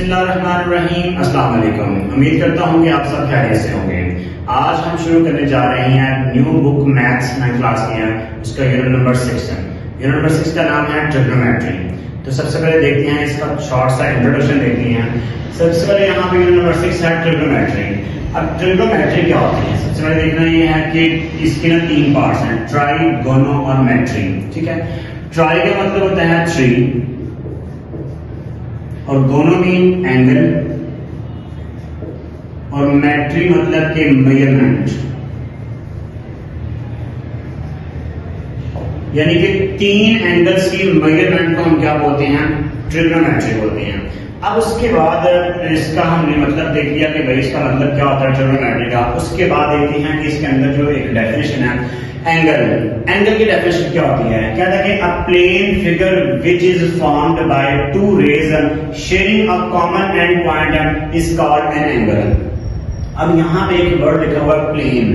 बिस्मिल्लाहिर्रहमानिर्रहीम, अस्सलाम वालेकुम। उम्मीद करता हूँ कि आप सब खैरियत से होंगे। आज हम शुरू करने जा रहे हैं new book maths 9th class की है, उसका यूनिट नंबर 6 है। यूनिट नंबर 6 का नाम है ट्रिग्नोमेट्री। तो सबसे पहले देखते हैं इसका शॉर्ट सा इंट्रोडक्शन देखते हैं। सबसे पहले यहाँ पे यूनिट नंबर 6 है ट्रिग्नोमेट्री। अब ट्रिग्नोमेट्री क्या होती है? सबसे पहले देखना ये है कि इसके ना 3 पार्ट्स हैं, ट्राई, गोनो और मेट्री। ठीक है, ट्राई का मतलब होता है 3 और गोनो मीन एंगल और मेट्री मतलब के मेजरमेंट, यानी कि 3 एंगल्स की मेजरमेंट को हम क्या बोलते हैं? ट्रिग्नोमेट्री बोलते हैं। अब उसके बाद इसका हमने मतलब देख लिया कि भाई इसका मतलब क्या होता है ट्रिग्नोमेट्री का। उसके बाद देखते हैं कि इसके अंदर जो एक डेफिनेशन है एंगल की डेफिनेशन क्या होती है? कहता है कि a plane figure which is formed by 2 rays sharing a common end point is called an angle. अब यहाँ पे एक वर्ड लिखा हुआ है प्लेन।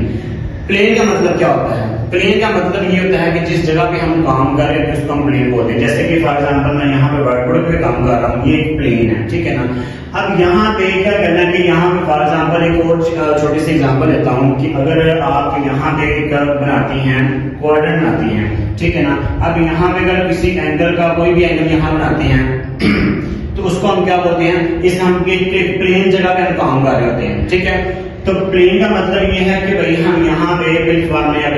प्लेन का मतलब क्या होता है? प्लेन का मतलब ये होता है कि जिस जगह पे हम काम कर रहे हैं उसको हम प्लेन बोलते हैं। जैसे कि फॉर एग्जांपल मैं यहाँ पे वर्कबोर्ड पे काम कर रहा हूँ, ये एक प्लेन है, ठीक है ना। अब यहाँ पे क्या करना है कि यहाँ पे फॉर एग्जांपल एक और छोटी सी एग्जांपल लेता हूँ कि अगर आप यहाँ पे एक बनाती हैं, क्वाड्रेंट बनाती हैं, ठीक है ना। अब यहाँ पे अगर किसी एंगल का कोई भी एंगल यहाँ बनाते हैं तो उसको हम क्या बोलते हैं? इस हम प्लेन जगह पे हम काम कर रहे होते हैं, ठीक है। तो प्लेन का मतलब ये है कि भाई हम यहाँ पे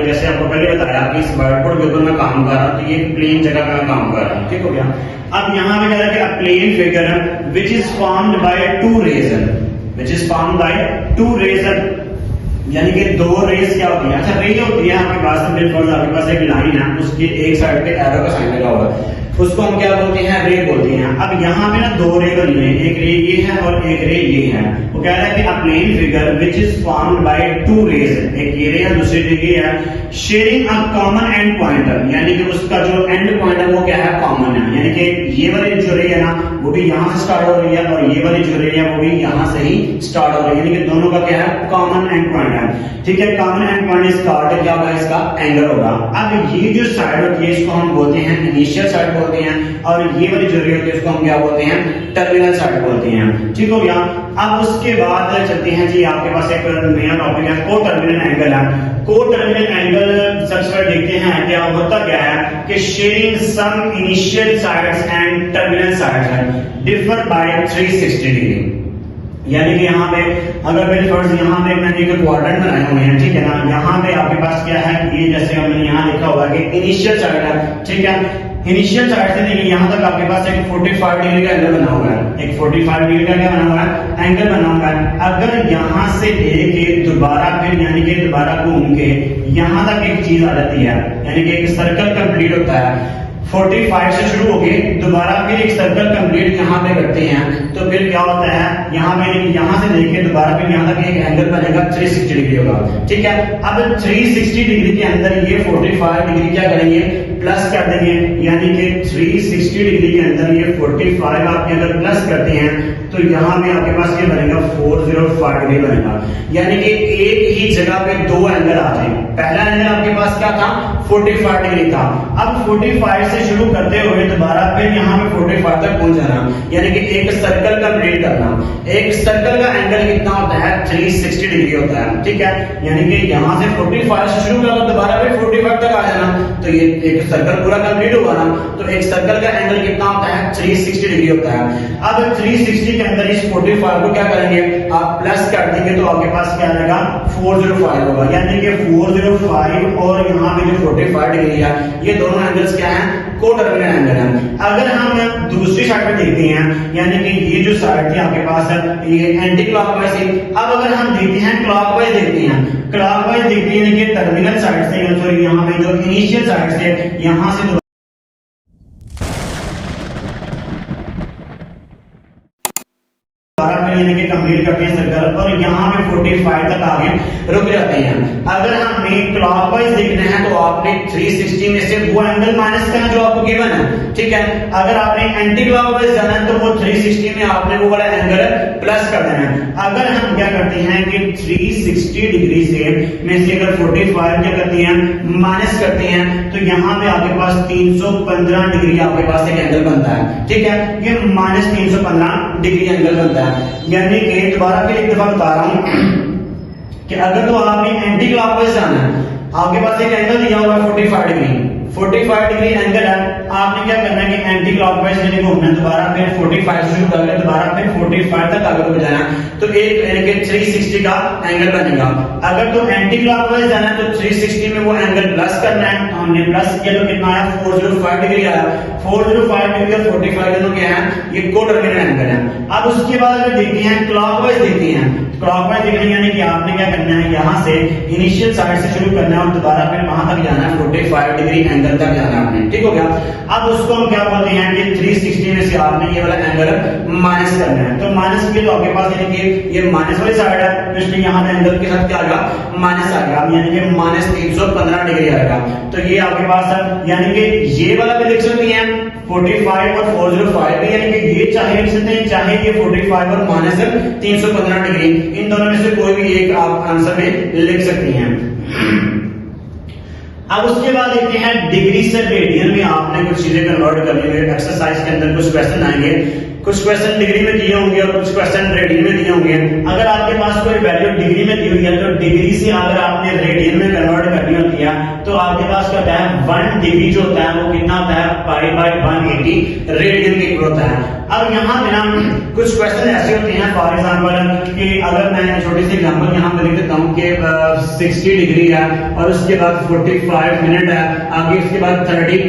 जैसे आपको पहले बताया कि इस वर्कबोर्ड के ऊपर मैं काम कर रहा हूँ, तो ये प्लेन जगह पे मैं काम कर रहा हूँ, ठीक हो गया। अब यहाँ पे कह रहा है कि a plane figure which is formed by 2 rays, यानी कि 2 रेज क्या होती है? अच्छा, रे होती है आपके पास, आपके पास एक लाइन है, उसके एक साइड पे एरो का साइन लगा हुआ है, उसको हम क्या बोलते हैं? रे बोलते हैं। अब यहाँ पे ना 2 रे बनी है, एक रे ये है और एक रे ये है। वो कह रहा है कि a plane figure which is formed by 2 rays, एक ये रे है, दूसरी रे ये है, sharing a common end point, यानी कि उसका जो एंड पॉइंट है वो क्या है? कॉमन है। यानी कि ये वाली जो रे है ना वो भी यहाँ से स्टार्ट हो रही है और ये वाली जो रे है वो भी यहाँ से ही स्टार्ट हो रही है, यानी कि दोनों का क्या है? कॉमन एंड पॉइंट है, ठीक है। Common end point is called, क्या होगा? इसका एंगल होगा। अब ये जो साइड होती है इसको हम बोलते हैं इनिशियल साइड बोलते हैं, और ये वाली जो रे होती है इसको हम क्या बोलते हैं? टर्मिनल साइड बोलते हैं, ठीक हो गया। अब उसके बाद चलते हैं जी, आपके पास एक नया टॉपिक है को टर्मिनल एंगल है। को टर्मिनल एंगल सबसे पहले देखते हैं क्या होता क्या है कि sharing some initial sides and terminal sides differ by 360 degree. यानी कि यहाँ पे अगर मेरे फर्ज यहाँ पे मैंने एक क्वाड्रेंट बनाए हुए हैं, ठीक है ना। यहाँ पे आपके पास क्या है? ये जैसे हमने यहाँ लिखा हुआ है कि इनिशियल साइड है, ठीक है। इनिशियल साइड से देखिए यहाँ तक आपके पास एक 45 डिग्री का एंगल बना हुआ है, एक 45 डिग्री का क्या बना हुआ है? एंगल बना हुआ है। अगर यहाँ से लेके दोबारा फिर यानी कि दोबारा घूम के यहाँ तक एक चीज आ जाती है, यानी कि एक सर्कल कंप्लीट होता है। 45 से शुरू होके दोबारा फिर एक सर्कल कंप्लीट यहाँ पे करते हैं, तो फिर क्या होता है? यहाँ पे यहाँ से लेके दोबारा फिर यहाँ तक एक एंगल बनेगा 360 डिग्री होगा, ठीक है। अब 360 डिग्री के अंदर ये 45 डिग्री क्या करेंगे? प्लस कर देंगे, यानी कि 360 डिग्री के अंदर ये 45 आप अगर प्लस करते हैं तो यहाँ पे आपके पास ये बनेगा 405 डिग्री बनेगा। यानी कि एक ही जगह पे 2 एंगल आ जाए। पहला एंगल आपके पास क्या था? 45 डिग्री था। अब 45 से शुरू करते हुए दोबारा फिर यहाँ पे 45 तक पहुंच जाना, यानी कि एक सर्कल कंप्लीट करना। एक सर्कल का एंगल कितना होता है? 360 डिग्री होता है, ठीक है। यानी कि यहाँ से 45 से शुरू करना, दोबारा फिर 45 तक आ जाना, तो ये एक सर्कल पूरा कंप्लीट हुआ ना। तो एक सर्कल का एंगल कितना होता है? 360 डिग्री होता है। अब 360 के अंदर इस 45 को क्या करेंगे? आप प्लस कर देंगे तो आपके पास क्या आएगा? 405 होगा। यानी कि 405 और यहाँ पे जो 45 डिग्री है, ये दोनों एंगल्स क्या हैं? को टर्मिनल एंगल है। अगर हम दूसरी साइड पे देखते हैं, यानी कि ये जो साइड थी आपके पास है ये एंटी क्लॉकवाइज थी। अब अगर हम देखते हैं क्लॉकवाइज देखते हैं, क्लॉकवाइज देखते हैं कि टर्मिनल साइड से सॉरी यहाँ पे जो इनिशियल साइड से यहाँ से यानी कि कंप्लीट करते हैं सर्कल और यहाँ पे 45 तक आगे रुक जाते हैं। अगर हमें क्लॉकवाइज देखना है तो आपने 360 में से वो एंगल माइनस करना जो आपको गिवन है, ठीक है। अगर आपने एंटी क्लॉकवाइज जाना है तो वो 360 में आपने वो वाला एंगल प्लस कर देना है। अगर हम क्या करते हैं कि 360 डिग्री से में से अगर 45 क्या करते हैं? माइनस करते हैं, तो यहाँ पे आपके पास 315 डिग्री आपके पास एक एंगल बनता है, ठीक है। ये -315 डिग्री एंगल बनता है। यानी कि दोबारा फिर एक दफा बता रहा हूं कि अगर तो आपने एंटी क्लॉकवाइज जाना है, आपके पास एक एंगल दिया हुआ है 45 डिग्री, 45 डिग्री एंगल है, आपने क्या करना है कि एंटी क्लॉकवाइज यानी घूमना है, दोबारा फिर 45 से शुरू करके दोबारा फिर 45 तक आगे बढ़ जाना, तो एक यानी कि 360 का एंगल बनेगा। अगर तो एंटी क्लॉकवाइज जाना है तो 360 में वो एंगल प्लस करना है, तो हमने प्लस किया तो कितना आया 405 डिग्री आया। 405 डिग्री और 45 दोनों क्या है, ये कोटर्मिनल एंगल है। अब उसके बाद अगर देखते हैं क्लॉकवाइज देखते हैं, क्लॉकवाइज देखना यानी कि आपने क्या करना है, यहां से इनिशियल साइड से शुरू करना है और दोबारा फिर वहां तक जाना है, 45 डिग्री एंगल तक जाना है आपने, ठीक हो गया। अब उसको हम क्या बोलते हैं कि 360 में से आपने ये वाला एंगल माइनस करना है, तो माइनस किया तो आपके पास यानी कि ये माइनस वाली साइड है, तो इसलिए यहाँ पे एंगल के साथ क्या आएगा, माइनस आ गया, यानी कि माइनस 315 डिग्री आएगा। तो ये आपके पास है, यानी कि ये वाला भी लिख सकते हैं 45 और 405 भी, यानी कि ये चाहे लिख सकते हैं, चाहे ये 45 और माइनस 315 डिग्री, इन दोनों में से कोई भी एक आप आंसर में लिख सकती हैं। अब उसके बाद देखते हैं डिग्री से रेडियन में आपने कुछ चीजें कन्वर्ट करनी है। एक्सरसाइज के अंदर कुछ क्वेश्चन आएंगे, कुछ क्वेश्चन डिग्री में दिए होंगे और कुछ क्वेश्चन रेडियन में दिए होंगे। अगर आपके पास कोई वैल्यू डिग्री में दी हुई है तो डिग्री से अगर आपने रेडियन में कन्वर्ट करनी होती है तो आपके पास क्या होता है, 1 डिग्री जो होता है वो कितना होता है, π/180 रेडियन के इक्वल होता है। अब यहाँ पे ना कुछ क्वेश्चन ऐसे होते हैं, फॉर एग्जांपल कि अगर मैं छोटी सी एग्जांपल यहाँ पे लिख देता हूँ कि 60 डिग्री है और उसके बाद 45 मिनट है, आगे उसके बाद 30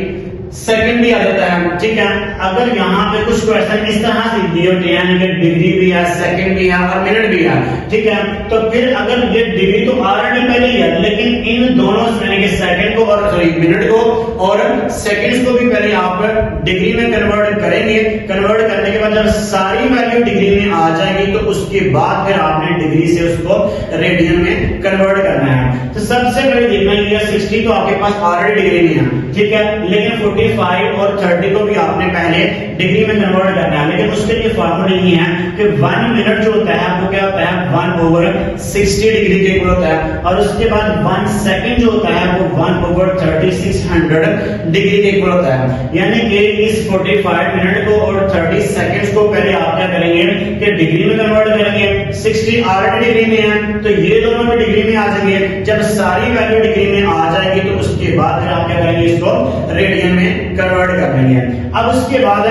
सेकंड भी आ जाता है, ठीक है। अगर यहाँ पे कुछ क्वेश्चन इस तरह से दिए होते हैं कि डिग्री भी है, सेकंड भी है और मिनट भी है, ठीक है, तो फिर अगर ये डिग्री तो ऑलरेडी पहले ही है, लेकिन इन दोनों यानी कि सेकंड को और सॉरी मिनट को और सेकंड्स को भी पहले आप डिग्री में कन्वर्ट करेंगे। कन्वर्ट करने के बाद जब सारी वैल्यू डिग्री में आ जाएगी तो उसके बाद फिर आपने डिग्री से उसको रेडियन में कन्वर्ट करना है। तो सबसे पहले देखना है 60 तो आपके पास ऑलरेडी डिग्री में है, ठीक है, लेकिन 45 और 30 को भी आपने पहले डिग्री में कन्वर्ट करना है, लेकिन उसके लिए फॉर्मूला नहीं है कि 1 मिनट जो होता है वो क्या होता है 1/60 डिग्री के इक्वल होता है, और उसके बाद 1 सेकंड जो होता है वो 1/3600 डिग्री के इक्वल होता है। यानी कि इस 45 मिनट को और 30 सेकंड्स को पहले आप क्या करेंगे कि डिग्री में कन्वर्ट करेंगे। 60 ऑलरेडी डिग्री में है तो ये दोनों भी डिग्री में आ जाएंगे। जब सारी वैल्यू डिग्री में आ जाएगी तो उसके बाद फिर आप क्या करेंगे, इसको रेडियन में कन्वर्ट कर देंगे। अब उसके बाद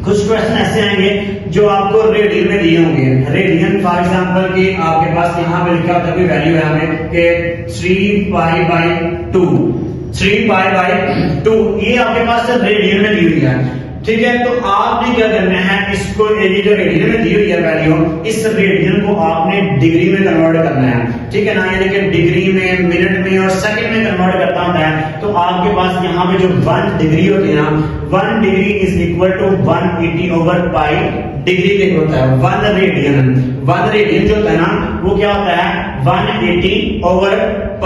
कुछ क्वेश्चन ऐसे आएंगे जो आपको रेडियन में दिए होंगे। रेडियन फॉर एग्जांपल कि आपके पास यहाँ पे लिखा होता है वैल्यू है हमें कि 3π/2 ये आपके पास रेडियन में दी हुई है, ठीक है। तो आपने क्या करना है, इसको ये जो रेडियन में दी हुई है वैल्यू, इस रेडियन को आपने डिग्री में कन्वर्ट करना है, ठीक है ना, यानी कि डिग्री में, मिनट में और सेकंड में कन्वर्ट करता होता है। तो आपके पास यहाँ पे जो 1 डिग्री होती है ना, 1 degree is equal to 180/π degree के होता है। 1 रेडियन जो होता है ना वो क्या होता है 180/π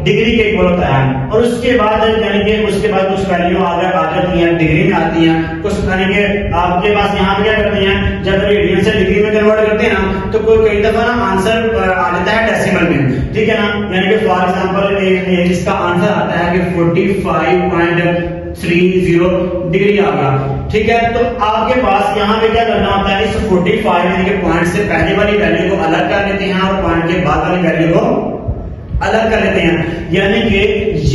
डिग्री के इक्वल होता है। और उसके बाद यानी कि उसके बाद कुछ वैल्यू आगे आ जाती है, डिग्री में आती है कुछ, यानी कि आपके पास यहाँ पे क्या करते हैं, जब रेडियन से डिग्री में कन्वर्ट करते हैं ना तो कोई कई दफा ना आंसर आ जाता है डेसिमल में, ठीक है ना, यानी कि फॉर एग्जांपल इसका आंसर आता है कि 45.30 डिग्री आ गया, ठीक है। तो आपके पास यहाँ पे क्या करना होता है, इस 45 यानी कि पॉइंट से पहले वाली वैल्यू को अलग कर लेते हैं और पॉइंट के बाद वाली वैल्यू को अलग कर लेते हैं। यानी कि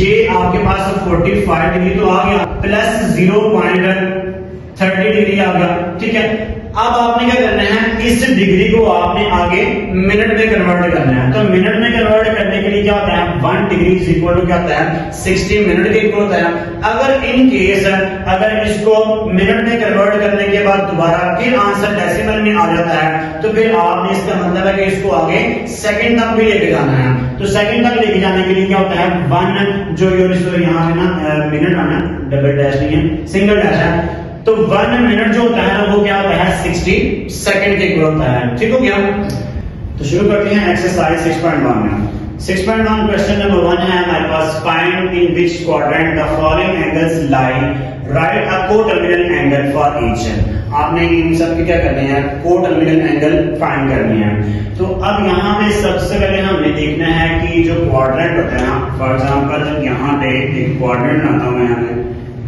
ये आपके पास 45 डिग्री तो आ गया प्लस 0.30 डिग्री आ गया, ठीक है। अब आपने क्या करना है, इस डिग्री को आपने आगे मिनट में कन्वर्ट करना है। तो मिनट में कन्वर्ट करने के लिए क्या होता है, 1 डिग्री इज इक्वल टू क्या होता है 60 मिनट के इक्वल होता है। अगर इन केस अगर इसको मिनट में कन्वर्ट करने के बाद दोबारा फिर आंसर डेसिमल में आ जाता है तो फिर आपने इसका मतलब है कि इसको आगे सेकंड तक भी लेके जाना है। तो सेकंड तक लेके जाने के लिए क्या होता है 1 जो यहाँ है ना मिनट आना, डबल डैश नहीं है, सिंगल डैश है, तो 1 मिनट जो होता है ना वो क्या होता है 60 सेकंड के इक्वल होता है, ठीक हो गया। तो शुरू करते हैं एक्सरसाइज 6.1 में। 6.1 क्वेश्चन नंबर 1 है हमारे पास, find in which quadrant the following angles lie, write a coterminal angle for each. आपने इन सब के क्या करने हैं, कोटर्मिनल एंगल फाइंड करने हैं। तो अब यहाँ पे सबसे पहले हमें देखना है कि जो क्वाड्रेंट होता है ना, फॉर एग्जांपल यहाँ पे एक क्वाड्रेंट बनाता हूं मैं यहाँ पे,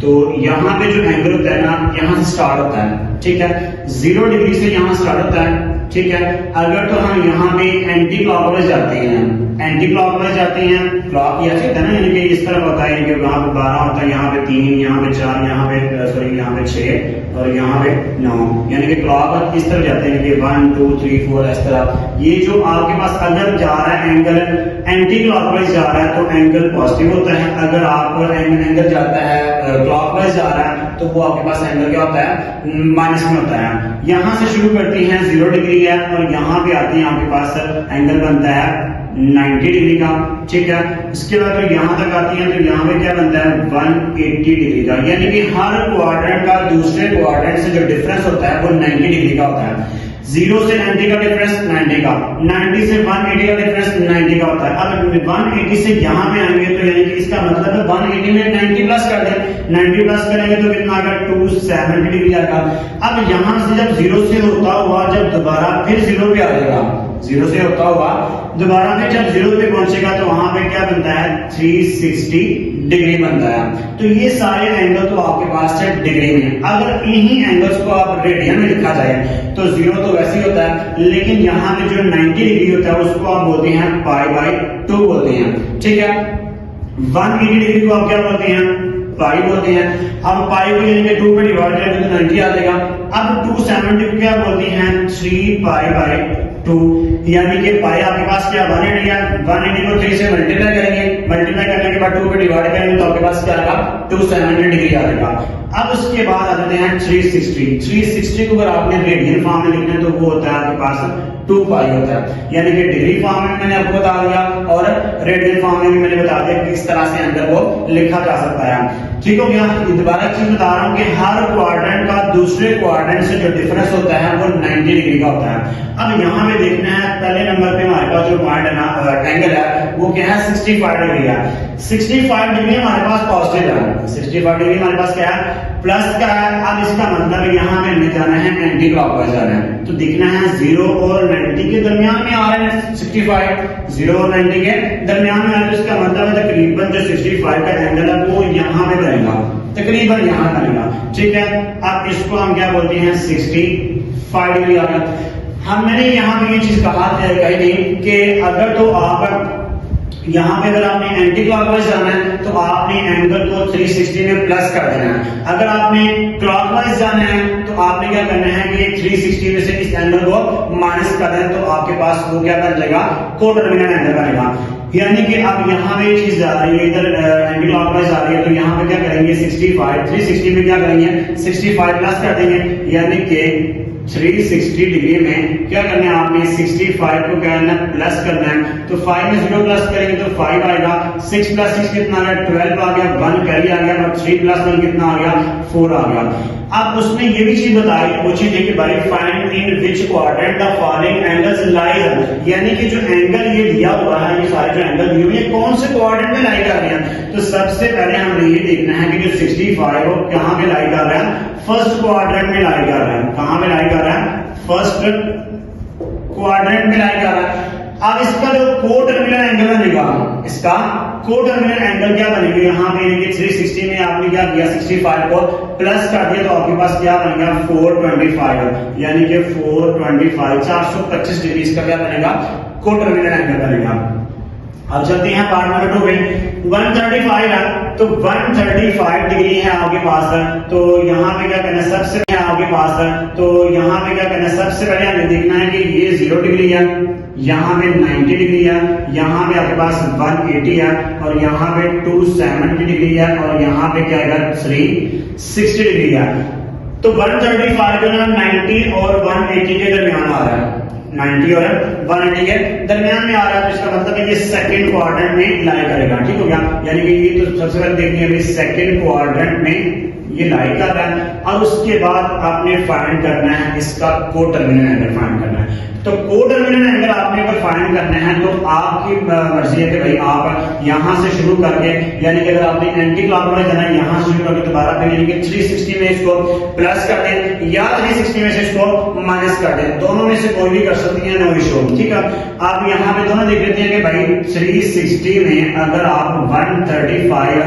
तो यहाँ पे जो एंगल होता है ना, यहाँ से स्टार्ट होता है, ठीक है, 0 डिग्री से यहाँ स्टार्ट होता है, ठीक है। अगर तो हम यहाँ पे एंटी क्लॉकवाइज जाते हैं, एंटी क्लॉकवाइज जाते हैं, क्लॉक ये होता है ना, यानी कि इस तरफ होता है कि वहां पे 12 होता है, यहाँ पे 3, यहाँ पे 4, यहाँ पे सॉरी यहाँ पे 6 और यहाँ पे 9, यानी कि क्लॉक इस तरफ जाते हैं कि 1 2 3 4 इस तरह। ये जो आपके पास अगर जा रहा है एंगल एंटी क्लॉकवाइज जा रहा है तो एंगल पॉजिटिव होता है, अगर आप एंगल जाता है क्लॉकवाइज जा रहा है तो वो आपके पास एंगल क्या होता है, माइनस में होता है। यहाँ से शुरू करती हैं 0 डिग्री है और यहाँ पे आती है आपके पास एंगल बनता है 90 डिग्री का, ठीक है। इसके बाद तो यहाँ तक आती है तो यहाँ पे क्या बनता है 180 डिग्री का, यानी कि हर क्वाड्रेंट का दूसरे क्वाड्रेंट से जो डिफरेंस होता है वो 90 डिग्री का होता है। 0 से 90 का डिफरेंस 90 का, 90 से 180 का डिफरेंस 90 का होता है। अब 180 से यहाँ पे आएंगे तो यानी कि इसका मतलब है 180 में 90 प्लस कर दें, 90 प्लस करेंगे तो कितना आएगा 270 डिग्री आएगा। अब यहाँ से जब 0 से होता हुआ जब दोबारा फिर 0 पे आ जाएगा, 0 से होता हुआ दोबारा में जब 0 पे पहुंचेगा तो वहां पे क्या बनता है 360 डिग्री बनता है। तो ये सारे एंगल तो आपके पास है डिग्री में। अगर इन्हीं एंगल्स को आप रेडियन में लिखा जाए तो 0 तो वैसे ही होता है, लेकिन यहाँ पे जो 90 डिग्री होता है उसको आप बोलते हैं π/2 बोलते हैं, ठीक है। 180 डिग्री को आप क्या बोलते हैं, पाई बोलते हैं। अब पाई को यानी कि 2 पे डिवाइड करेंगे तो 90 आ जाएगा। अब 270 को क्या बोलते हैं 3π/2, यानी कि पाई आपके पास क्या 180 है, 180 को 3 से मल्टीप्लाई करेंगे, मल्टीप्लाई करने के बाद 2 पे डिवाइड करेंगे तो आपके पास क्या आएगा 270 डिग्री आ जाएगा। अब उसके बाद आ जाते हैं 360 को अगर आपने रेडियन फॉर्म में लिखना है तो वो होता है आपके पास 2 पाई होता है, यानी कि डिग्री फॉर्म में मैंने आपको बता दिया और रेडियन फॉर्म में भी मैंने बता दिया किस तरह से अंदर वो लिखा जा सकता है। ठीक हो गया। दोबारा चीज बता रहा हूँ कि हर क्वाड्रेंट का दूसरे क्वाड्रेंट से जो डिफरेंस होता है वो 90 डिग्री का होता है। अब यहाँ पे देखना है पहले नंबर पे हमारे पास जो पॉइंट है ना एंगल है वो क्या है 65 डिग्री है। 65 डिग्री हमारे पास पॉजिटिव है, 65 डिग्री हमारे पास क्या है प्लस का है। अब इसका मतलब यहाँ पे हमें जाना है एंटी क्लॉकवाइज जाना है, तो देखना है 0 और 90 के दरमियान में आ रहे हैं 65, 0 और 90 के दरमियान में आ रहे हैं, तो इसका मतलब है तकरीबन जो 65 का एंगल है वो यहाँ पे बनेगा, तकरीबन यहाँ बनेगा, ठीक है। अब इसको हम क्या बोलते हैं 65 डिग्री आ गया। मैंने यहाँ पे ये चीज कही थी कि अगर तो आप यहाँ पे अगर आपने एंटी क्लॉकवाइज जाना है तो आपने एंगल को 360 में प्लस कर देना है। अगर आपने क्लॉकवाइज जाना है तो आपने क्या करना है कि 360 में से इस एंगल को माइनस कर दें तो आपके पास वो क्या बन जाएगा कोटर्मिनल एंगल बनेगा। यानी कि अब यहाँ पे चीज जा रही है, इधर एंटी क्लॉकवाइज आ रही है तो यहाँ पे क्या करेंगे 65, 360 में क्या करेंगे 65 प्लस कर देंगे, यानी कि 360 डिग्री में क्या करना है आपने 65 को क्या करना है प्लस करना है। तो 5 में 0 प्लस करेंगे तो 5 आएगा, 6 प्लस 6 कितना आ गया 12 आ गया, 1 कैरी आ गया और 3 प्लस 1 कितना आ गया 4 आ गया। अब उसने ये भी चीज बताई पूछी थी कि भाई find in which quadrant the following angles lies, यानी कि जो एंगल ये दिया हुआ है ये सारे जो एंगल दिए हुए हैं कौन से क्वाड्रेंट में लाई कर रहे हैं। तो सबसे पहले हमें ये देखना है कि जो 65 हो कहां पे लाई कर रहा है, फर्स्ट क्वाड्रेंट में लाई कर रहा है। कहां पे लाई कर रहा है फर्स्ट क्वाड्रेंट में लाई कर रहा है। अब इसका जो कोटर्मिनल एंगल बनेगा, इसका कोटर्मिनल एंगल क्या बनेगा यहाँ पे 360 में आपने क्या किया 65 को प्लस कर दिया तो आपके पास क्या बनेगा 425, यानी कि 425 425 डिग्री इसका क्या बनेगा कोटर्मिनल एंगल बनेगा। अब चलते हैं पार्ट नंबर 2 पे। 135 है तो 135 डिग्री है आपके पास है, तो यहाँ पे क्या करना है सबसे आपके पास है तो यहाँ पे क्या करना है सबसे पहले हमें देखना है कि ये 0 डिग्री है, यहाँ पे 90 डिग्री है, यहाँ पे आपके पास 180 है और यहाँ पे 270 डिग्री है और यहाँ पे क्या है 360 डिग्री है। तो 135 जो ना 90 और 180 के दरमियान आ रहा है, 90 और 180 के दरमियान में आ रहा है, तो इसका मतलब है ये सेकंड क्वाड्रेंट में लाई करेगा। ठीक हो गया, यानी कि ये तो सबसे पहले देखनी है सेकंड क्वाड्रेंट में ये लाई कर रहा है और उसके बाद आपने फाइंड करना है इसका कोटर्मिनल एंगल फाइंड करना है। तो कोटर्मिनल एंगल आपने अगर फाइंड करना है तो आपकी मर्जी है कि भाई आप यहां से शुरू करके, यानी कि अगर आपने एंटी क्लॉकवाइज जाना है यहां से शुरू करके दोबारा फिर यानी कि 360 में इसको प्लस कर दें या 360 में से इसको माइनस कर दें, दोनों में से कोई भी कर सकती है, नो इशू। ठीक है, आप यहां पे दोनों देख लेते हैं कि भाई 360 में अगर आप 135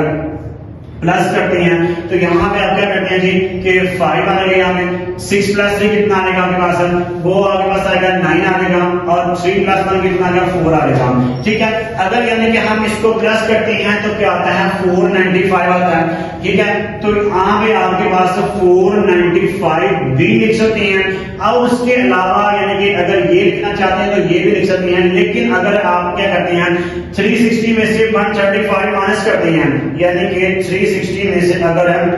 प्लस करते हैं तो यहाँ पे आप क्या करते हैं जी कि 5 आएगा यहाँ पे 6 प्लस 3 कितना आएगा आपके पास, वो आपके पास आएगा 9 आएगा और 3 प्लस 1 कितना आएगा 4 आएगा। ठीक है, अगर यानी कि हम इसको प्लस करते हैं तो क्या आता है 495 आता है। ठीक है, तो यहाँ पे आपके पास 495 भी लिख सकते हैं। अब उसके अलावा यानी कि अगर ये लिखना चाहते हैं तो ये भी लिख सकते हैं, लेकिन अगर आप क्या करते हैं 360 में से 135 माइनस करते हैं, यानी कि 360 में से अगर हम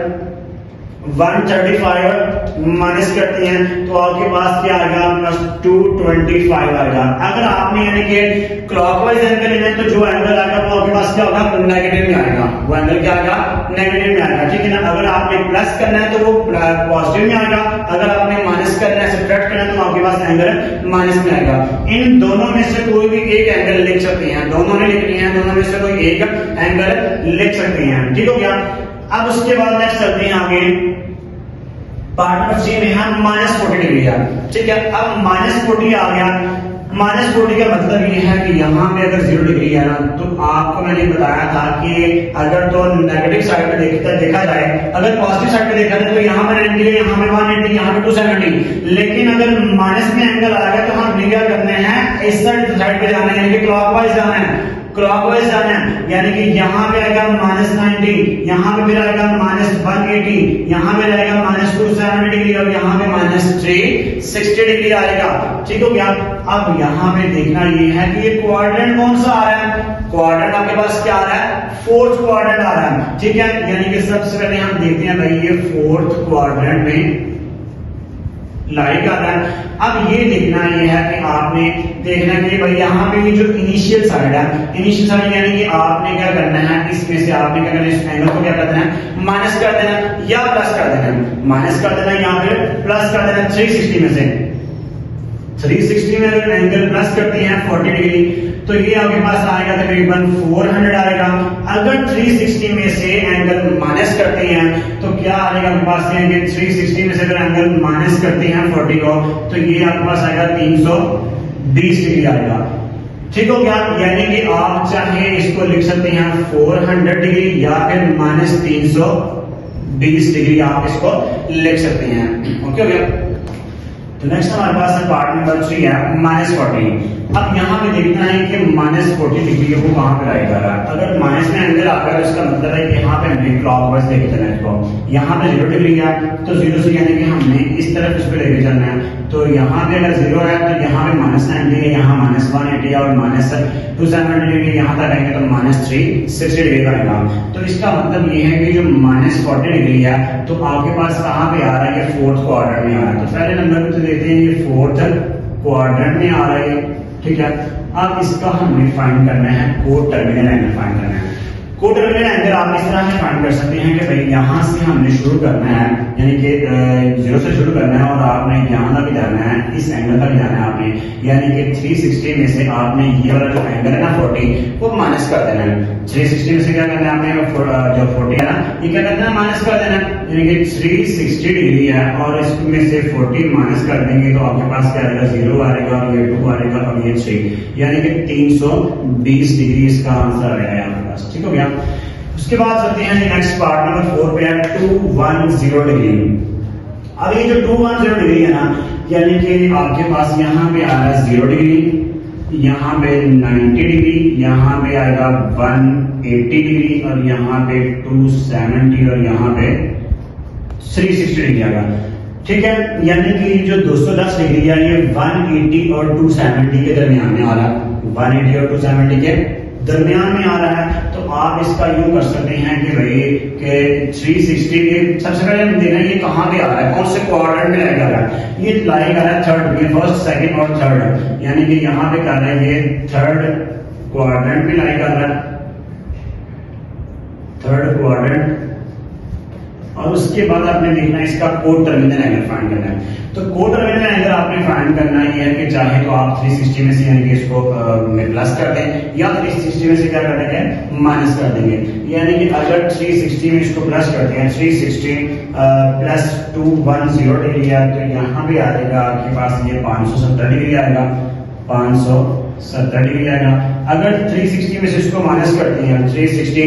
135 माइनस करते हैं तो आपके पास क्या आएगा, प्लस 225 आएगा। अगर आपने यानी कि क्लॉकवाइज एंगल लेना है तो जो एंगल आएगा वो आपके पास क्या होगा, नेगेटिव में आएगा, वो एंगल क्या आएगा, नेगेटिव में आएगा। ठीक है ना, अगर आपने प्लस करना है तो वो पॉजिटिव में आएगा, अगर आपने माइनस करना है, सब्ट्रैक्ट करना है तो आपके पास एंगल माइनस में आएगा। इन दोनों में से कोई भी एक एंगल लिख सकते हैं, दोनों ने लिखनी है, दोनों में से कोई एक एंगल लिख सकते हैं। ठीक हो गया। अब उसके बाद नेक्स्ट चलते हैं आगे, पार्ट नंबर सी में हम -40 डिग्री है। ठीक है, अब -40 आ गया। -40 का मतलब ये है कि यहाँ पे अगर 0 डिग्री है ना, तो आपको मैंने बताया था कि अगर तो नेगेटिव साइड पे देखा जाए, अगर पॉजिटिव साइड पे देखा जाए तो यहाँ पे 90 है, यहाँ पे 180, यहाँ पे 270, लेकिन अगर माइनस में एंगल आ गया तो हम क्या करने हैं, इस साइड पे जाना है, यानी कि क्लॉकवाइज जाना है, क्लॉकवाइज जाना है, यानी कि यहाँ पे आएगा -90, यहाँ पे फिर आएगा -180, यहाँ पे आएगा -270 डिग्री और यहाँ पे -360 डिग्री आएगा। ठीक हो गया। अब यहाँ पे देखना ये है कि ये क्वाड्रेंट कौन सा आ रहा है, क्वाड्रेंट आपके पास क्या आ रहा है, फोर्थ क्वाड्रेंट आ रहा है। ठीक है, यानी कि सबसे पहले हम देखते हैं भाई ये फोर्थ क्वाड्रेंट में लाई कर रहा है। अब ये देखना ये है कि आपने देखना कि भाई यहाँ पे ये जो इनिशियल साइड है, इनिशियल साइड यानी कि आपने क्या करना है, इसमें से आपने क्या करना है, इस एंगल को क्या करना है, माइनस कर देना या प्लस कर देना, माइनस कर देना यहाँ पे प्लस कर देना। 360 में से 360 में अगर एंगल प्लस करते हैं 40 डिग्री तो ये आपके पास आएगा तकरीबन 400 आएगा। अगर 360 में से एंगल माइनस करते हैं तो क्या आएगा आपके पास, 360 में से अगर एंगल माइनस करते हैं 40 को तो ये आपके पास आएगा 320 डिग्री आएगा। ठीक हो गया। यानी कि आप चाहे इसको लिख सकते हैं 400 डिग्री या फिर -320 डिग्री आप इसको लिख सकते हैं। ओके हो गया। तो नेक्स्ट हमारे पास है पार्ट नंबर 3 है -40। अब यहाँ पे देखना है कि -40 डिग्री को कहाँ पे लाई कर रहा है। अगर माइनस में एंगल आता है तो इसका मतलब है कि यहाँ पे हमें क्लॉकवाइज लेके चलना है इसको। यहाँ पे 0 डिग्री है तो 0 से यानी कि हमने इस तरफ इसको लेके चलना है। तो यहाँ पे अगर 0 है तो यहाँ पे -90 है, यहाँ -180 और -270 डिग्री यहाँ तक आएंगे तो -360 डिग्री आएगा। तो इसका मतलब ये है कि जो -40 डिग्री है तो आपके पास कहाँ पे आ रहा है, ये फोर्थ क्वाड्रेंट में आ रहा है। तो पहले नंबर पे देते हैं ये फोर्थ क्वाड्रेंट में आ रहा है। ठीक है, अब इसका हमें फाइंड करना है को टर्मिनल एंगल फाइंड करना है। को टर्मिनल एंगल आप इस तरह से फाइंड कर सकते हैं कि भाई यहाँ से हमने शुरू करना है, यानी कि 0 से शुरू करना है और आपने यहाँ तक भी जाना है, इस एंगल तक जाना है आपने, यानी कि 360 में से आपने ये वाला जो एंगल है ना 40 वो माइनस कर देना है। 360 में से क्या करना है आपने, जो 40 है ना ये क्या करना है, माइनस कर देना है, यानी कि 360 डिग्री है और इसमें से 40 माइनस कर देंगे तो आपके पास क्या आएगा, 0 आएगा और ये 2 आएगा और ये 3, यानी कि 320 डिग्री इसका आंसर आएगा आपके पास। ठीक हो गया। उसके बाद चलते हैं नेक्स्ट पार्ट नंबर 4 पे है 210 डिग्री। अब ये जो 210 डिग्री है ना, यानी कि आपके पास यहाँ पे आ रहा है 0 डिग्री, यहाँ पे 90 डिग्री, यहाँ पे आएगा 180 डिग्री और यहाँ पे 270 और यहाँ पे 360 डिग्री आएगा। ठीक है, यानी कि जो 210 डिग्री है ये 180 और 270 के दरमियान में आ रहा है, 180 और 270 के दरमियान में आ रहा है। तो आप इसका यूं कर सकते हैं कि भाई कि 360 के सबसे पहले देखना ये कहाँ पे आ रहा है, कौन से क्वाड्रेंट में लाई कर रहा है। ये लाई कर रहा है थर्ड में, फर्स्ट सेकंड और थर्ड, यानी कि यहाँ पे कर रहा है ये थर्ड क्वाड्रेंट में लाई कर रहा है, थर्ड क्वाड्रेंट। और उसके बाद आपने देखना है इसका को टर्मिनल एंगल फाइंड करना है। तो को टर्मिनल एंगल आपने फाइंड करना ये है कि चाहे तो आप 360 में से यानी कि इसको में प्लस कर दें या 360 में से क्या कर देंगे, माइनस कर देंगे। यानी कि अगर 360 में इसको प्लस करते हैं, 360 प्लस 210 डिग्री है तो यहाँ पे आ जाएगा आपके पास ये 570 डिग्री आएगा, 570 डिग्री आएगा। अगर 360 में से इसको माइनस करते हैं, 360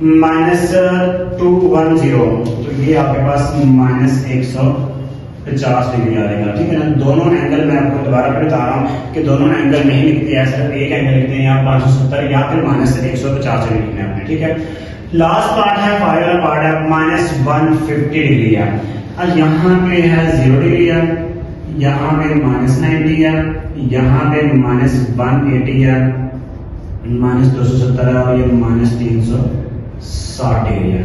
-210, तो ये आपके पास -150 डिग्री आ जाएगा। ठीक है ना। दोनों एंगल मैं आपको दोबारा फिर बता रहा हूँ कि दोनों एंगल नहीं लिखते हैं, सिर्फ एक एंगल लिखते हैं, या 570 या फिर -150 डिग्री लिखना है आपने। ठीक है। लास्ट पार्ट है, फाइनल पार्ट है, -150 डिग्री है। अब यहाँ पे है 0 डिग्री है, यहाँ पे -90 है, यहाँ पे -180 है, -270 है और ये -360 डिग्री है।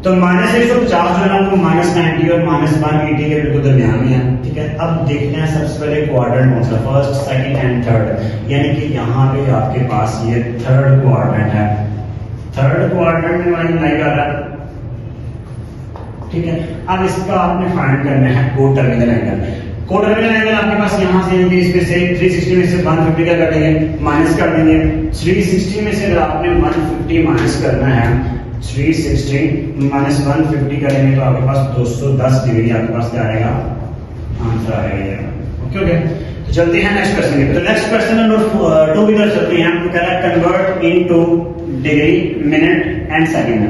तो -150 जो है ना वो -90 और -180 के बिल्कुल दरमियान में है। ठीक है। अब देखते हैं सबसे पहले क्वाड्रेंट कौन सा, फर्स्ट, सेकंड एंड थर्ड, यानी कि यहाँ पे आपके पास ये थर्ड क्वाड्रेंट है। थर्ड क्वाड्रेंट में लाइन लाई कर रहा है। ठीक है। अब इसका आपने फाइंड करना है को टर्मिनल एंगल। को टर्मिनल एंगल आपके पास यहाँ से इसमें से 360 में से 150 का कर देंगे, माइनस कर देंगे। 360 में से अगर आपने 150 माइनस करना है, 360 माइनस 150 करेंगे तो आपके पास 210 डिग्री आपके पास क्या आएगा, आंसर आएगा। Okay okay. तो चलते हैं नेक्स्ट क्वेश्चन पे। तो नेक्स्ट क्वेश्चन नंबर 2 की तरफ चलते हैं। तो कह रहा है convert into degree, minute and second.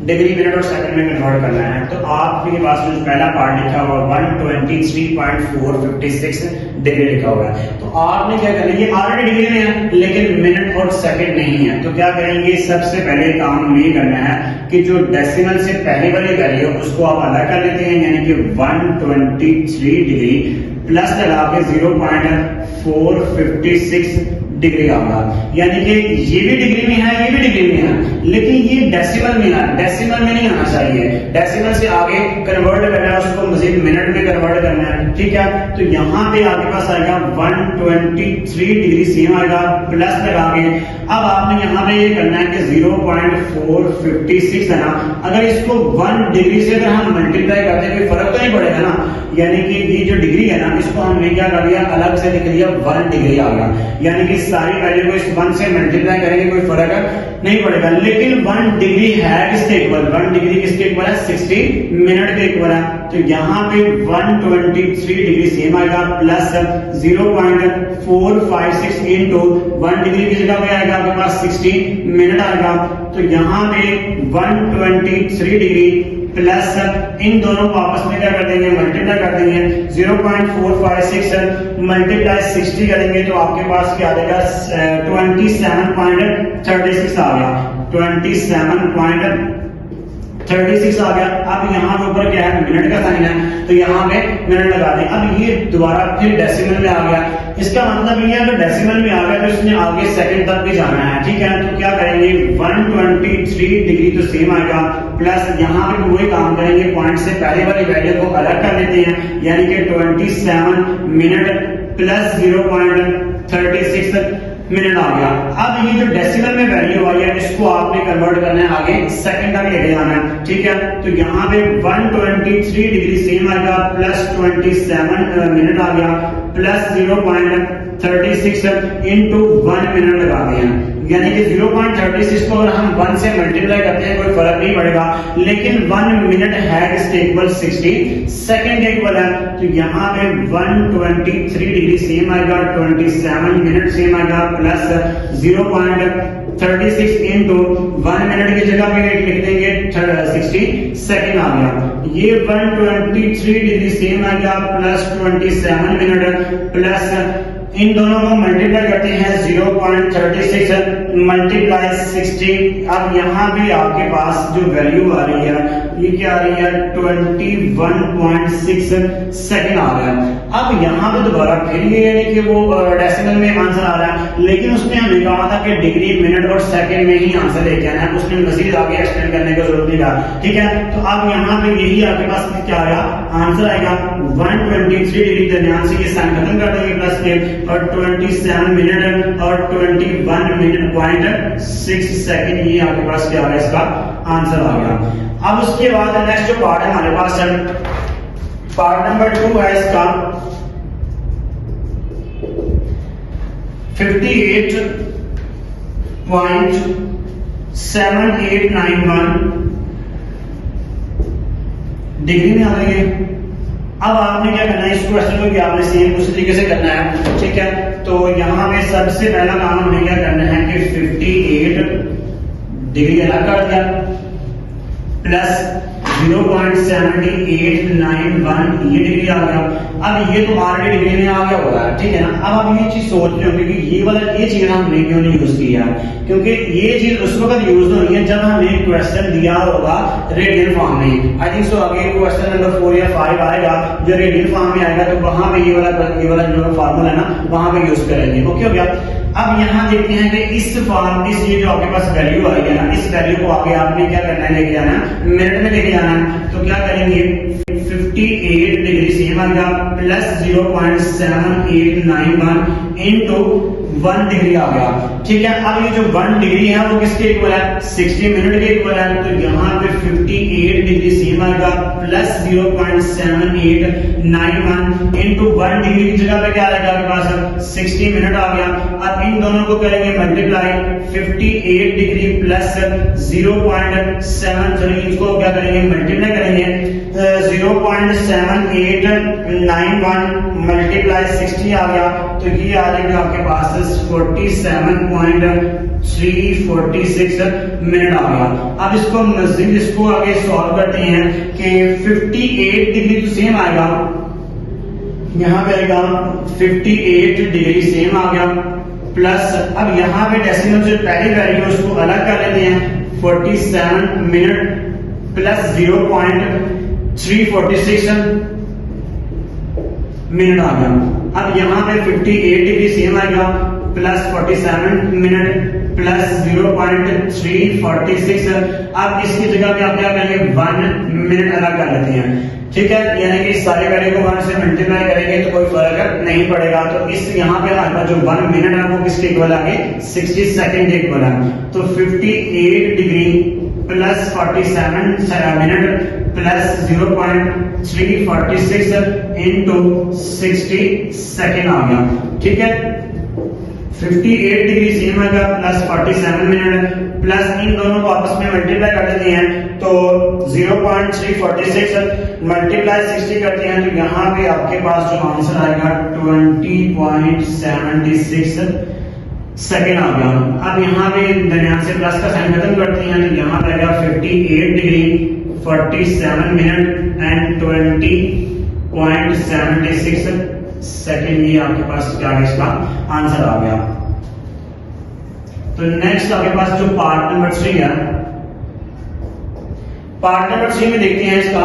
Degree, minute और सेकंड में कन्वर्ट करना है। तो आपके पास जो पहला पार्ट लिखा हुआ 123.456 डिग्री लिखा हुआ है। तो आपने क्या करना है, ये ऑलरेडी डिग्री में है लेकिन मिनट और सेकंड नहीं है। तो क्या करेंगे, सबसे पहले काम ये करना है कि जो डेसिमल से पहले वाली वैल्यू उसको आप अलग कर लेते हैं, यानी कि 123 डिग्री प्लस लगा के 0.456 डिग्री आएगा। यानी कि ये भी डिग्री में है, ये भी डिग्री में है, लेकिन ये डेसिमल में है, डेसिमल में नहीं आना चाहिए। डेसिमल से आगे कन्वर्ट करना है, उसको मजीद मिनट में कन्वर्ट करना है। ठीक है। तो यहाँ पे आपके पास आएगा 123 डिग्री सेम आएगा, प्लस लगा के अब आपने यहाँ पे ये करना है कि 0.456 है ना, अगर इसको 1 डिग्री से अगर हम मल्टीप्लाई करते हैं कोई फर्क तो नहीं पड़ेगा ना, यानी कि ये जो डिग्री है ना इसको हमने क्या कर दिया, अलग से लिख लिया, 1 डिग्री आ गया। यानी कि सारी वैल्यू को इस 1 से मल्टीप्लाई करेंगे कोई फर्क नहीं पड़ेगा। लेकिन 1 डिग्री है किसके इक्वल, 1 डिग्री किसके इक्वल है, 60 मिनट के इक्वल है। तो यहाँ पे 123 डिग्री सेम आएगा, प्लस 0.456 इंटू 1 डिग्री की जगह पे आएगा आपके पास 60 मिनट आएगा। तो यहाँ पे 123 डिग्री प्लस इन दोनों को आपस में क्या कर देंगे, मल्टीप्लाई कर देंगे। 0.456 मल्टीप्लाई 60 करेंगे तो आपके पास क्या आ जाएगा, 27.36 आ गया, 27.36 आ गया। अब यहाँ पे ऊपर क्या है, मिनट का साइन है, तो यहाँ पे मिनट लगा दें। अब ये दोबारा फिर डेसिमल में आ गया। इसका मतलब ये अगर डेसिमल में आ गया तो इसने आगे सेकंड तक भी जाना है। ठीक है। तो क्या करेंगे, 123 डिग्री तो सेम आएगा, प्लस यहाँ पे वही काम करेंगे, पॉइंट से पहले वाली वैल्यू को अलग कर देते हैं, यानी कि 27 मिनट प्लस 0.36 मिनट आ गया। अब ये जो डेसिमल में वैल्यू आई है इसको आपने कन्वर्ट करना है आगे सेकंड तक लेके जाना है। ठीक है। तो यहाँ पे 123 डिग्री सेम आएगा, प्लस 27 मिनट आ गया, प्लस 0.36 इंटू 1 मिनट लगाते हैं, यानी कि 0.36 को अगर हम 1 से मल्टीप्लाई करते हैं कोई फर्क नहीं पड़ेगा, लेकिन 1 मिनट है इसके इक्वल 60 सेकंड के इक्वल है। तो यहाँ पे 123 डिग्री सेम आएगा, 27 मिनट सेम आएगा, प्लस 0.36 इंटू 1 मिनट की जगह पे लिख देंगे 60 सेकंड आ गया। ये 123 डिग्री सेम आएगा, प्लस 27 मिनट प्लस इन दोनों को मल्टीप्लाई करते हैं, 0.36 मल्टीप्लाई 60। अब यहाँ भी आपके पास जो वैल्यू आ रही है ये क्या आ रही है, 21.6 सेकंड आ रहा है। अब यहाँ पे दोबारा फिर ये यानी कि वो डेसिमल में आंसर आ रहा है, लेकिन उसने हमें कहा था कि डिग्री, मिनट और सेकंड में ही आंसर लेके आना है, उसने मजीद आगे एक्सटेंड करने की जरूरत नहीं कहा। ठीक है। तो अब यहाँ पे यही आपके पास क्या आएगा, आंसर आएगा 123 डिग्री दरमियान से ये साइन खत्म कर देंगे, प्लस के और 27 मिनट और 21 मिनट पॉइंट 6 सेकंड, ये आपके पास क्या आ गया, इसका आंसर आ गया। अब उसके बाद नेक्स्ट जो पार्ट है हमारे पास, पार्ट नंबर 2 है इसका 58.7891 डिग्री में आ गई है। अब आपने क्या करना है, इस क्वेश्चन को भी आपने सेम उस तरीके से करना है। ठीक है। तो यहाँ पे सबसे पहला काम हमें क्या करना है कि 58 डिग्री अलग कर दिया, प्लस 0.7891 ये डिग्री आ गया। अब ये तो ऑलरेडी डिग्री में आ गया होगा, ठीक है ना। अब आप ये चीज सोच रहे होंगे कि ये चीज हमने क्यों नहीं यूज किया, क्योंकि ये चीज उस वक्त यूज होनी है जब हमें क्वेश्चन दिया होगा रेडियल फॉर्म में। आई थिंक सो अगर क्वेश्चन नंबर 4 या 5 आएगा जो रेडियल फॉर्म में आएगा तो वहां पे ये वाला जो फार्मूला है ना वहां पे यूज करेंगे। ओके हो गया। अब यहाँ देखते हैं कि इस ये जो आपके पास वैल्यू आई है ना, इस वैल्यू को आगे आपने क्या करना है, लेके जाना है मिनट में लेके जाना है। तो क्या करेंगे, 58 डिग्री सेम आएगा प्लस 0.7891 इंटू 1 डिग्री आ गया, ठीक है। अब ये जो 1 डिग्री है वो किसके इक्वल है, 60 मिनट के इक्वल है। तो यहाँ पे 58 डिग्री सेम आएगा प्लस 0.7891 इंटू 1 डिग्री की जगह पे क्या आएगा आपके पास 60 मिनट आ गया। अब इन दोनों को करेंगे मल्टीप्लाई, 58 डिग्री प्लस 0.7, चलिए इसको क्या करेंगे मल्टीप्लाई करेंगे, 0.7891 मल्टीप्लाई 60 आ गया। तो ये आ जाएगा आपके पास 47.346 मिनट आ गया। अब इसको मजीद इसको आगे सॉल्व करते हैं कि 58 डिग्री तो सेम आएगा, यहाँ पे आएगा 58 डिग्री सेम आ गया प्लस, अब यहाँ पे डेसिमल जो पहली वैल्यू उसको अलग कर लेते हैं, 47 मिनट प्लस 0.346 मिनट आ गया। अब यहाँ पे 58 डिग्री सेम आएगा प्लस 47 मिनट प्लस 0.346। अब इसकी जगह पे आप क्या करेंगे 1 मिनट अलग कर लेते हैं, ठीक है। यानी कि सारे वैल्यू को 1 से मल्टीप्लाई करेंगे तो कोई फर्क नहीं पड़ेगा। तो इस यहाँ पे आपका जो 1 मिनट है वो किसके इक्वल आगे 60 सेकंड के इक्वल है। तो 58 degree plus 47 minute plus 0.346 into 60 second आ गया, ठीक है। 58 डिग्री सेम आएगा प्लस 47 मिनट प्लस इन दोनों को आपस में मल्टीप्लाई कर देते हैं तो 0.346 मल्टीप्लाई 60 करते हैं तो यहाँ पे आपके पास जो आंसर आएगा 20.76 सेकेंड आ गया। अब यहाँ पे दरमियान से प्लस का साइन खत्म करते हैं तो यहाँ पे आएगा 58 डिग्री 47 मिनट एंड 20.76 सेकेंड। ये आपके पास क्या है, इसका आंसर आ गया। तो नेक्स्ट आपके पास जो पार्ट नंबर 3 है, पार्ट नंबर 3 में देखते हैं इसका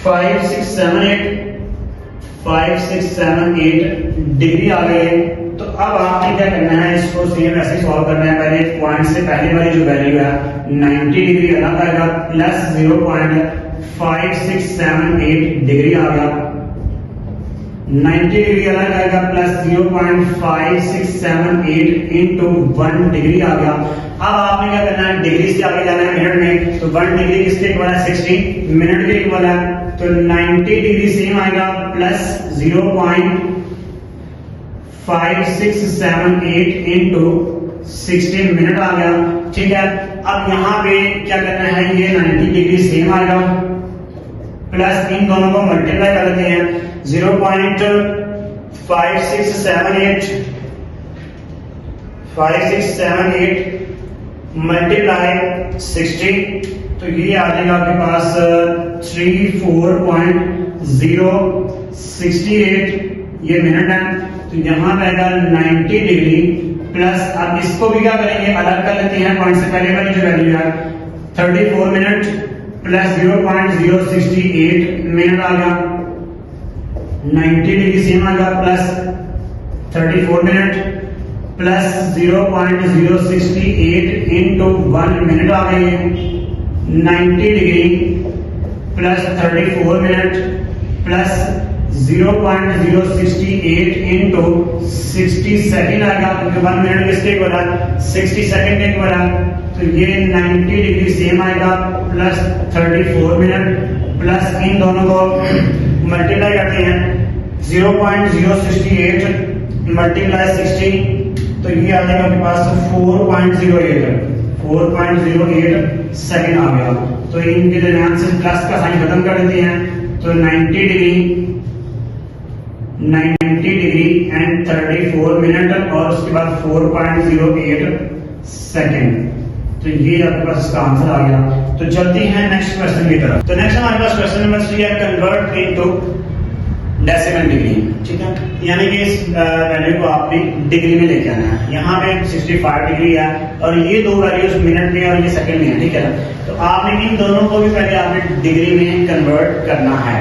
5678 डिग्री आ गई है। तो अब आपने क्या करना है, इसको सेम ऐसे सॉल्व करना है। पहले पॉइंट से पहले वाली जो वैल्यू है 90 डिग्री अलग आएगा प्लस 0.5678 डिग्री आ गया, 90 डिग्री अलग आएगा प्लस 0.5678 इंटू 1 डिग्री आ गया। अब आपने क्या करना है, डिग्री से आगे जाना है मिनट में। तो 1 डिग्री किसके इक्वल है, 60 मिनट के इक्वल है। तो 90 डिग्री सेम आएगा प्लस 0.5678 इंटू 60 मिनट आ गया, ठीक है। अब यहाँ पे क्या करना है, ये 90 डिग्री सेम आएगा प्लस इन दोनों को मल्टीप्लाई कर देते हैं 0.5678 मल्टीप्लाई 60 तो ये आ जाएगा आपके पास 34.068 ये मिनट है। तो यहाँ पे आएगा 90 डिग्री प्लस, अब इसको भी क्या करेंगे अलग कर लेते हैं, पॉइंट से पहले वाली जो वैल्यू है 34 मिनट प्लस 0.068 मिनट आ गया, 90 डिग्री सेम आ गया plus 34 minute plus 0.068 into 1 minute आ गई, 90 degree plus 34 minute plus 0.068 into 60 second आएगा, क्योंकि 1 मिनट किसके इक्वल है 60 सेकेंड के इक्वल है। तो ये 90 डिग्री सेम आएगा प्लस 34 मिनट प्लस इन दोनों को मल्टीप्लाई करते हैं 0.068 मल्टीप्लाई 60 तो ये आ जाएगा आपके पास 4.08 सेकेंड आ गया। तो इनके दरमियान से प्लस का साइन खत्म कर देते हैं। तो 90 डिग्री 90 डिग्री एंड 34 मिनट और उसके बाद 4.08 सेकेंड। तो ये आपके पास इसका आंसर आ गया। तो चलते हैं नेक्स्ट क्वेश्चन की तरफ। तो नेक्स्ट हमारे पास क्वेश्चन नंबर 3 है, कन्वर्ट इनटू डेसिमल डिग्री। ठीक है, यानी कि इस वैल्यू को आपने डिग्री में लेके आना है। यहाँ पे 65 डिग्री है और ये दो वैल्यूज मिनट में और ये सेकंड में है। ठीक है ना, तो आपने इन दोनों को भी पहले आपने डिग्री में कन्वर्ट करना है।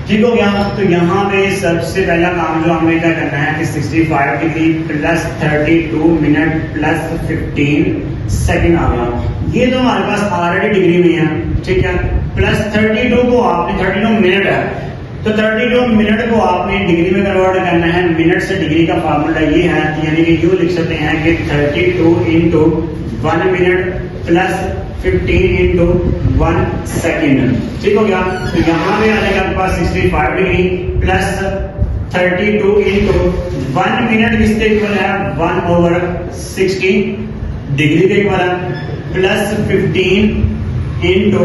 ठीक हो गया। तो यहाँ पे सबसे पहला काम जो हमें क्या करना है कि 65 degree plus 32 minute plus 15 second आ गया। ये तो हमारे पास ऑलरेडी डिग्री में है। ठीक है, प्लस 32 को आपने 32 मिनट है, तो 32 मिनट को आपने डिग्री में कन्वर्ट करना है। मिनट से डिग्री का फार्मूला ये है, यानी कि यूं लिख सकते हैं कि 32 into 1 minute plus 15 into 1 second. ठीक हो गया। तो यहाँ पे आ जाएगा आपके पास 65 डिग्री प्लस 32 इंटू 1 मिनट किसके इक्वल है 1/60 डिग्री के इक्वल है, प्लस 15 इंटू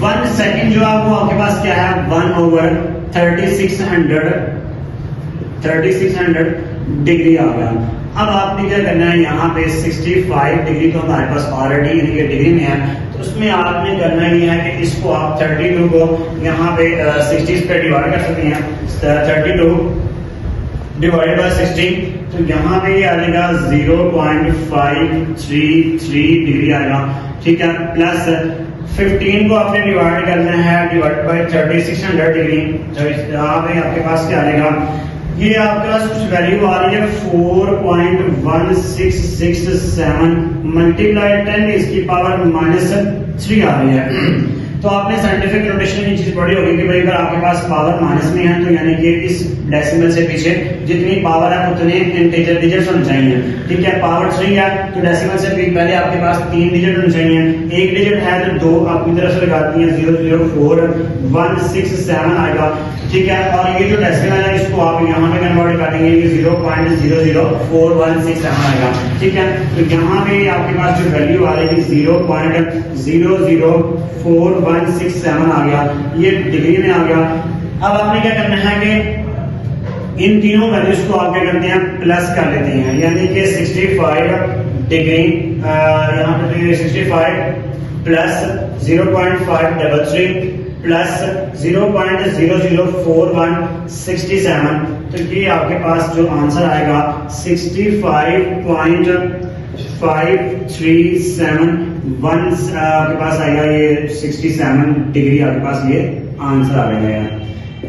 1 सेकेंड जो है वो आपके पास क्या है 1/3600 डिग्री आ गया। अब आपने क्या करना है, यहाँ पे 65 डिग्री तो हमारे पास ऑलरेडी डिग्री में है, तो उसमें आपने करना ये है कि इसको आप 32 को यहाँ पे 60 पे डिवाइड कर सकते हैं। 32 डिवाइडेड बाय 60, तो यहाँ पे ये आ जाएगा 0.533 डिग्री आएगा। ठीक है, प्लस 15 को आपने डिवाइड करना है डिवाइड बाय 3600 डिग्री। तो यहाँ पे आपके पास क्या आएगा, ये आपके पास कुछ वैल्यू आ रही है 4.1667 मल्टीप्लाई 10 इसकी पावर -3 आ रही है। तो आपने साइंटिफिक नोटेशन की चीज पढ़ी होगी कि भाई अगर आपके पास पावर माइनस में है तो यानी कि इस डेसिमल से पीछे जितनी पावर है उतने इंटीजर डिजिट्स होने चाहिए। ठीक है, पावर 3 है तो डेसिमल से पहले आपके पास 3 डिजिट होने चाहिए। एक डिजिट है तो 2 अपनी तरफ से लगाती हैं 0.04167 आएगा। ठीक है, और ये जो डेसिमल है इसको आप यहाँ पे कन्वर्ट करेंगे 0.00417 आएगा। ठीक है, तो यहाँ पे आपके पास जो वैल्यू आ रही है 0.00417 आ गया, ये डिग्री में आ गया। अब आपने क्या करना है कि इन तीनों वैल्यूज को आप क्या करते हैं प्लस कर लेते हैं, यानी कि 65 डिग्री यहाँ पे 65 प्लस 0.533 प्लस 0.004167, तो ये आपके पास जो आंसर आएगा 65.537 आपके पास आएगा, ये 67 डिग्री आपके पास ये आंसर आ गया है।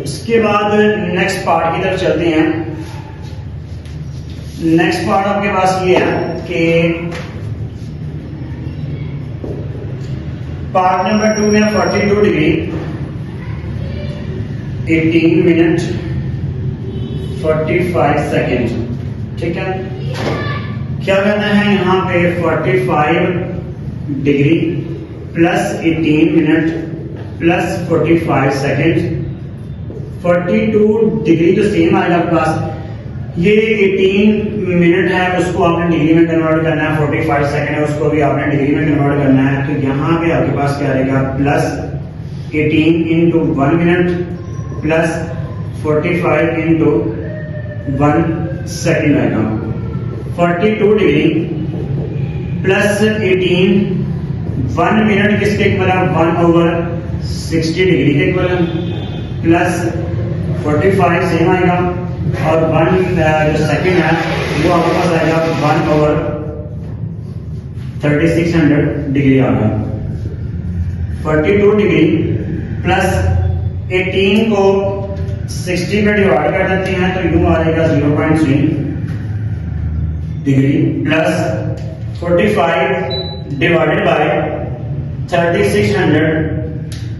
उसके बाद नेक्स्ट पार्ट की तरफ चलते हैं। नेक्स्ट पार्ट आपके पास ये है कि पार्ट नंबर 2 में 42 डिग्री 18 मिनट 45 सेकेंड। ठीक है, क्या करना है यहाँ पे 45 degree plus 18 minute plus 45 second. 42 degree तो सेम आएगा आपके पास, ये 18 मिनट है उसको आपने डिग्री में कन्वर्ट करना है, 45 सेकेंड है उसको भी आपने डिग्री में कन्वर्ट करना है। तो यहाँ पे आपके पास क्या आएगा plus 18 into 1 minute plus 45 into 1 second आएगा। 42 डिग्री प्लस 18 1 मिनट किसके इक्वल है 1/60 डिग्री के इक्वल है, प्लस 45 सेम आएगा और 1 जो सेकेंड है वो आपके पास आएगा 1/3600 डिग्री आ गया। 42 डिग्री प्लस 18 को 60 पे डिवाइड कर देते हैं तो यूं आ जाएगा 0.3 डिग्री प्लस 45 डिवाइडेड बाय 3600,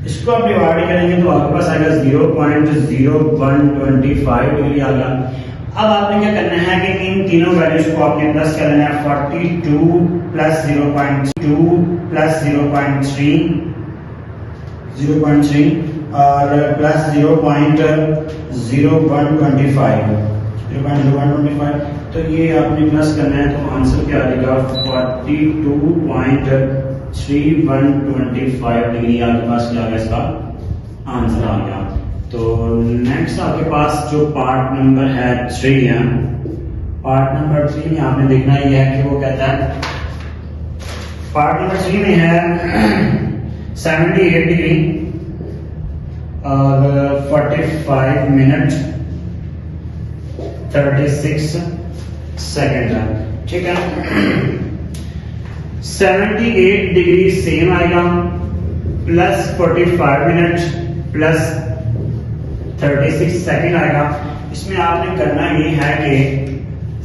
इसको आप डिवाइड करेंगे तो आपके पास आएगा 0.0125 डिग्री आ गया। अब आपने क्या करना है कि इन तीनों वैल्यूज को आपने प्लस कर लेना है। 42 प्लस 0.2 प्लस 0.3 और प्लस 0.0125, तो ये आपने प्लस करना है तो आंसर क्या आ जाएगा 42.3125 डिग्री आपके पास क्या आ गया, इसका आंसर आ गया। तो नेक्स्ट आपके पास जो पार्ट नंबर है 3 है, पार्ट नंबर 3 में आपने देखना ही है कि वो कहता है, पार्ट नंबर 3 में है 78 डिग्री और 45 मिनट 36 सेकेंड है, ठीक है। 78 डिग्री सेम आएगा प्लस 45 मिनट प्लस 36 सेकेंड आएगा। इसमें आपने करना ये है कि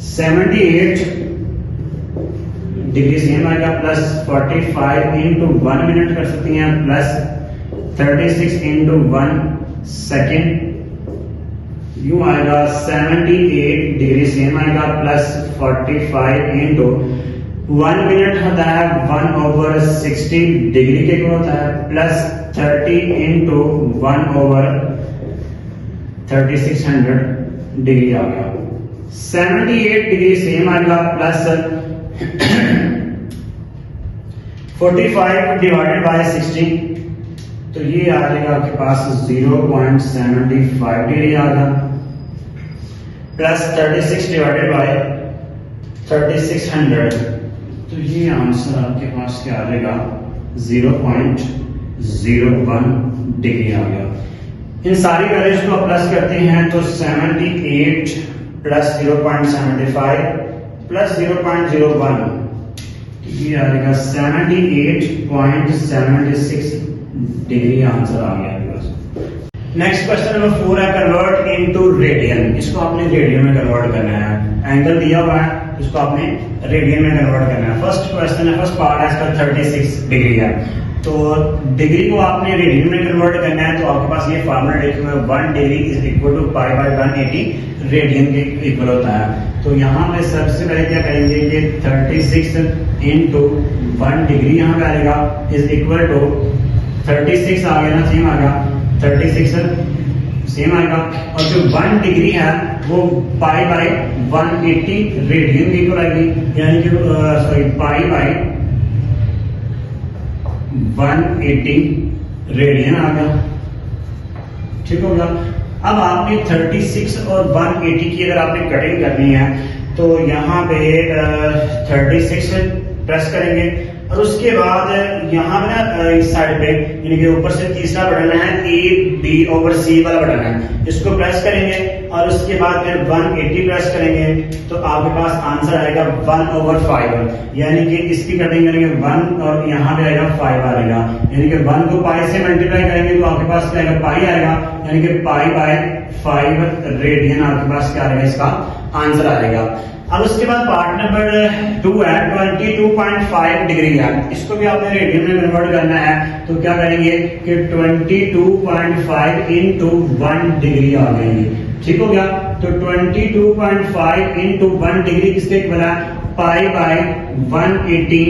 78 डिग्री सेम आएगा प्लस 45 इंटू 1 मिनट कर सकती हैं प्लस 36 इंटू 1 सेकेंड, यूं आएगा 78 डिग्री सेम आएगा प्लस 45 इंटू 1 मिनट होता है 1/60 डिग्री के इक्वल होता है प्लस 30 इंटू 1/3600 डिग्री आ गया। 78 डिग्री सेम आएगा प्लस 45 डिवाइडेड बाय 60, तो ये आ जाएगा आपके पास 0.75 डिग्री आ गया प्लस 36 डिवाइडेड बाय 3600, तो ये आंसर आपके पास क्या आ जाएगा 0.01 डिग्री आ गया। इन सारी वैल्यूज को प्लस करते हैं तो 78 प्लस 0.75 प्लस 0.01, ये आ जाएगा 78.76 डिग्री आंसर आ गया। नेक्स्ट क्वेश्चन नंबर 4 है कन्वर्ट इनटू रेडियन। इसको आपने रेडियन में कन्वर्ट करना है, एंगल दिया हुआ है, इसको आपने रेडियन में कन्वर्ट करना है। फर्स्ट क्वेश्चन है, फर्स्ट पार्ट है इसका 36 डिग्री है, तो डिग्री को आपने रेडियन में कन्वर्ट करना है, तो आपके पास ये फार्मूला लिखे हुए 1 degree is equal to pi by 180 radian के इक्वल होता है। तो यहाँ पे सबसे पहले क्या करेंगे कि 36 इंटू 1 डिग्री यहाँ पे आएगा इज इक्वल टू 36 आ गया ना, सेम आ गया 36 सेम आएगा, और जो 1 डिग्री है वो पाई बाय 180 रेडियन की इक्वल आएगी, यानी कि सॉरी पाई बाय 180 रेडियन आ गया, ठीक हो गया। अब आपने 36 और 180 की अगर आपने कटिंग करनी है तो यहाँ पे 36 प्रेस करेंगे और उसके बाद यहाँ पे ना इस साइड पे यानी कि ऊपर से तीसरा बटन है A/B/C वाला बटन है, इसको प्रेस करेंगे और उसके बाद फिर 180 प्रेस करेंगे, तो आपके पास आंसर आएगा 1/5, यानी कि इसकी कटिंग करेंगे 1 और यहाँ पे आएगा 5 आएगा, यानी कि 1 को पाई से मल्टीप्लाई करेंगे तो आपके पास क्या आएगा पाई आएगा, यानी कि पाई बाय 5 रेडियन आपके पास क्या आएगा, इसका आंसर आएगा। अब उसके बाद पार्ट नंबर 2 है 22.5 डिग्री है, इसको भी आपने रेडियन में कन्वर्ट करना है, तो क्या करेंगे कि 22.5 इंटू 1 डिग्री आ जाएंगे, ठीक हो गया। तो 22.5 इंटू 1 डिग्री किसके इक्वल है, पाई बाय 180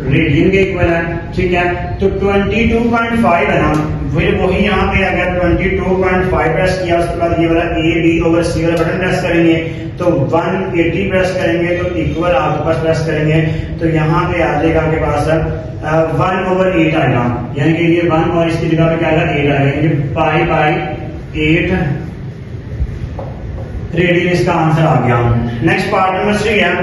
रेडियन के इक्वल है, ठीक है। तो 22.5 है ना, फिर वही यहाँ पे अगर 22.5 प्रेस किया उसके बाद ये वाला A/B/C वाला बटन प्रेस करेंगे तो 180 प्रेस करेंगे तो इक्वल आपके पास प्रेस करेंगे, तो यहाँ पे आ जाएगा आपके पास 1/8 आएगा, यानी कि ये 1 और इसकी जगह पे क्या आएगा 8 आएगा, यानी पाई बाय 8 रेडियन इसका आंसर आ गया। नेक्स्ट पार्ट नंबर 3 है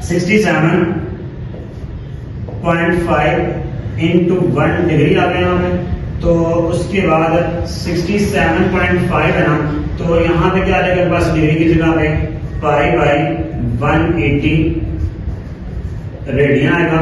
67.5 इंटू 1 डिग्री आ गया यहाँ पे, तो उसके बाद 67.5 है ना, तो यहाँ पे क्या आएगा बस डिग्री की जगह पे पाई बाय 180 रेडियन आएगा,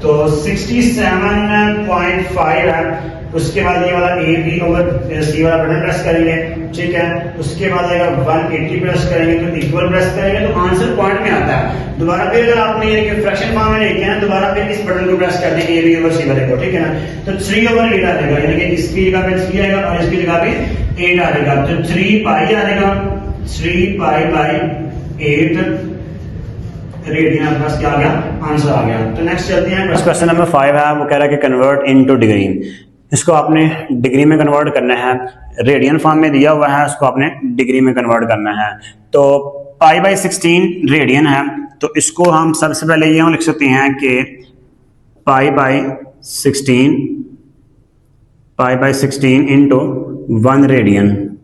तो 67.5 है। उसके बाद ये वाला A/B/C वाला बटन प्रेस करेंगे, ठीक है। उसके बाद आएगा 180 प्रेस करेंगे तो इक्वल प्रेस करेंगे तो आंसर पॉइंट में आता है। दोबारा फिर अगर आपने ये फ्रैक्शन फॉर्म में लेके हैं दोबारा फिर इस बटन को प्रेस कर देंगे A/B/C वाले को, ठीक है ना, तो 3/8 आ जाएगा, यानी कि इसकी जगह पे 3 आएगा और इसकी जगह पे 8 आ जाएगा, तो 3 पाई आ जाएगा, 3 पाई बाय 8 रेडियन आपके पास क्या आ गया, आंसर आ गया। तो नेक्स्ट चलते हैं, क्वेश्चन नंबर 5 है, वो कह रहा है कि कन्वर्ट इनटू डिग्री। इसको आपने डिग्री में कन्वर्ट करना है, रेडियन फॉर्म में दिया हुआ है, उसको आपने डिग्री में कन्वर्ट करना है। तो पाई बाय 16 रेडियन है, तो इसको हम सबसे पहले ये लिख सकते हैं कि पाई बाय 16 इंटू 1 रेडियन।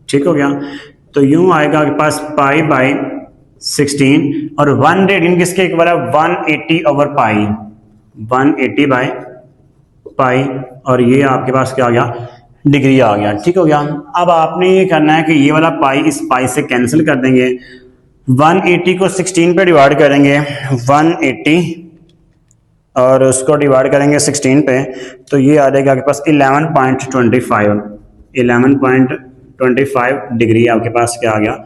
ठीक हो गया। तो यूं आएगा आपके पास पाई बाई 16 और 1 रेडियन किसके इक्वल है 180 ओवर पाई, 180 बाई पाई और ये आपके पास क्या आ गया डिग्री आ गया। ठीक हो गया। अब आपने ये करना है कि ये वाला पाई इस पाई से कैंसिल कर देंगे, 180 को 16 पे डिवाइड करेंगे 180 और उसको डिवाइड करेंगे 16 पे तो ये आ जाएगा आपके पास 11.25 डिग्री आपके पास क्या आ गया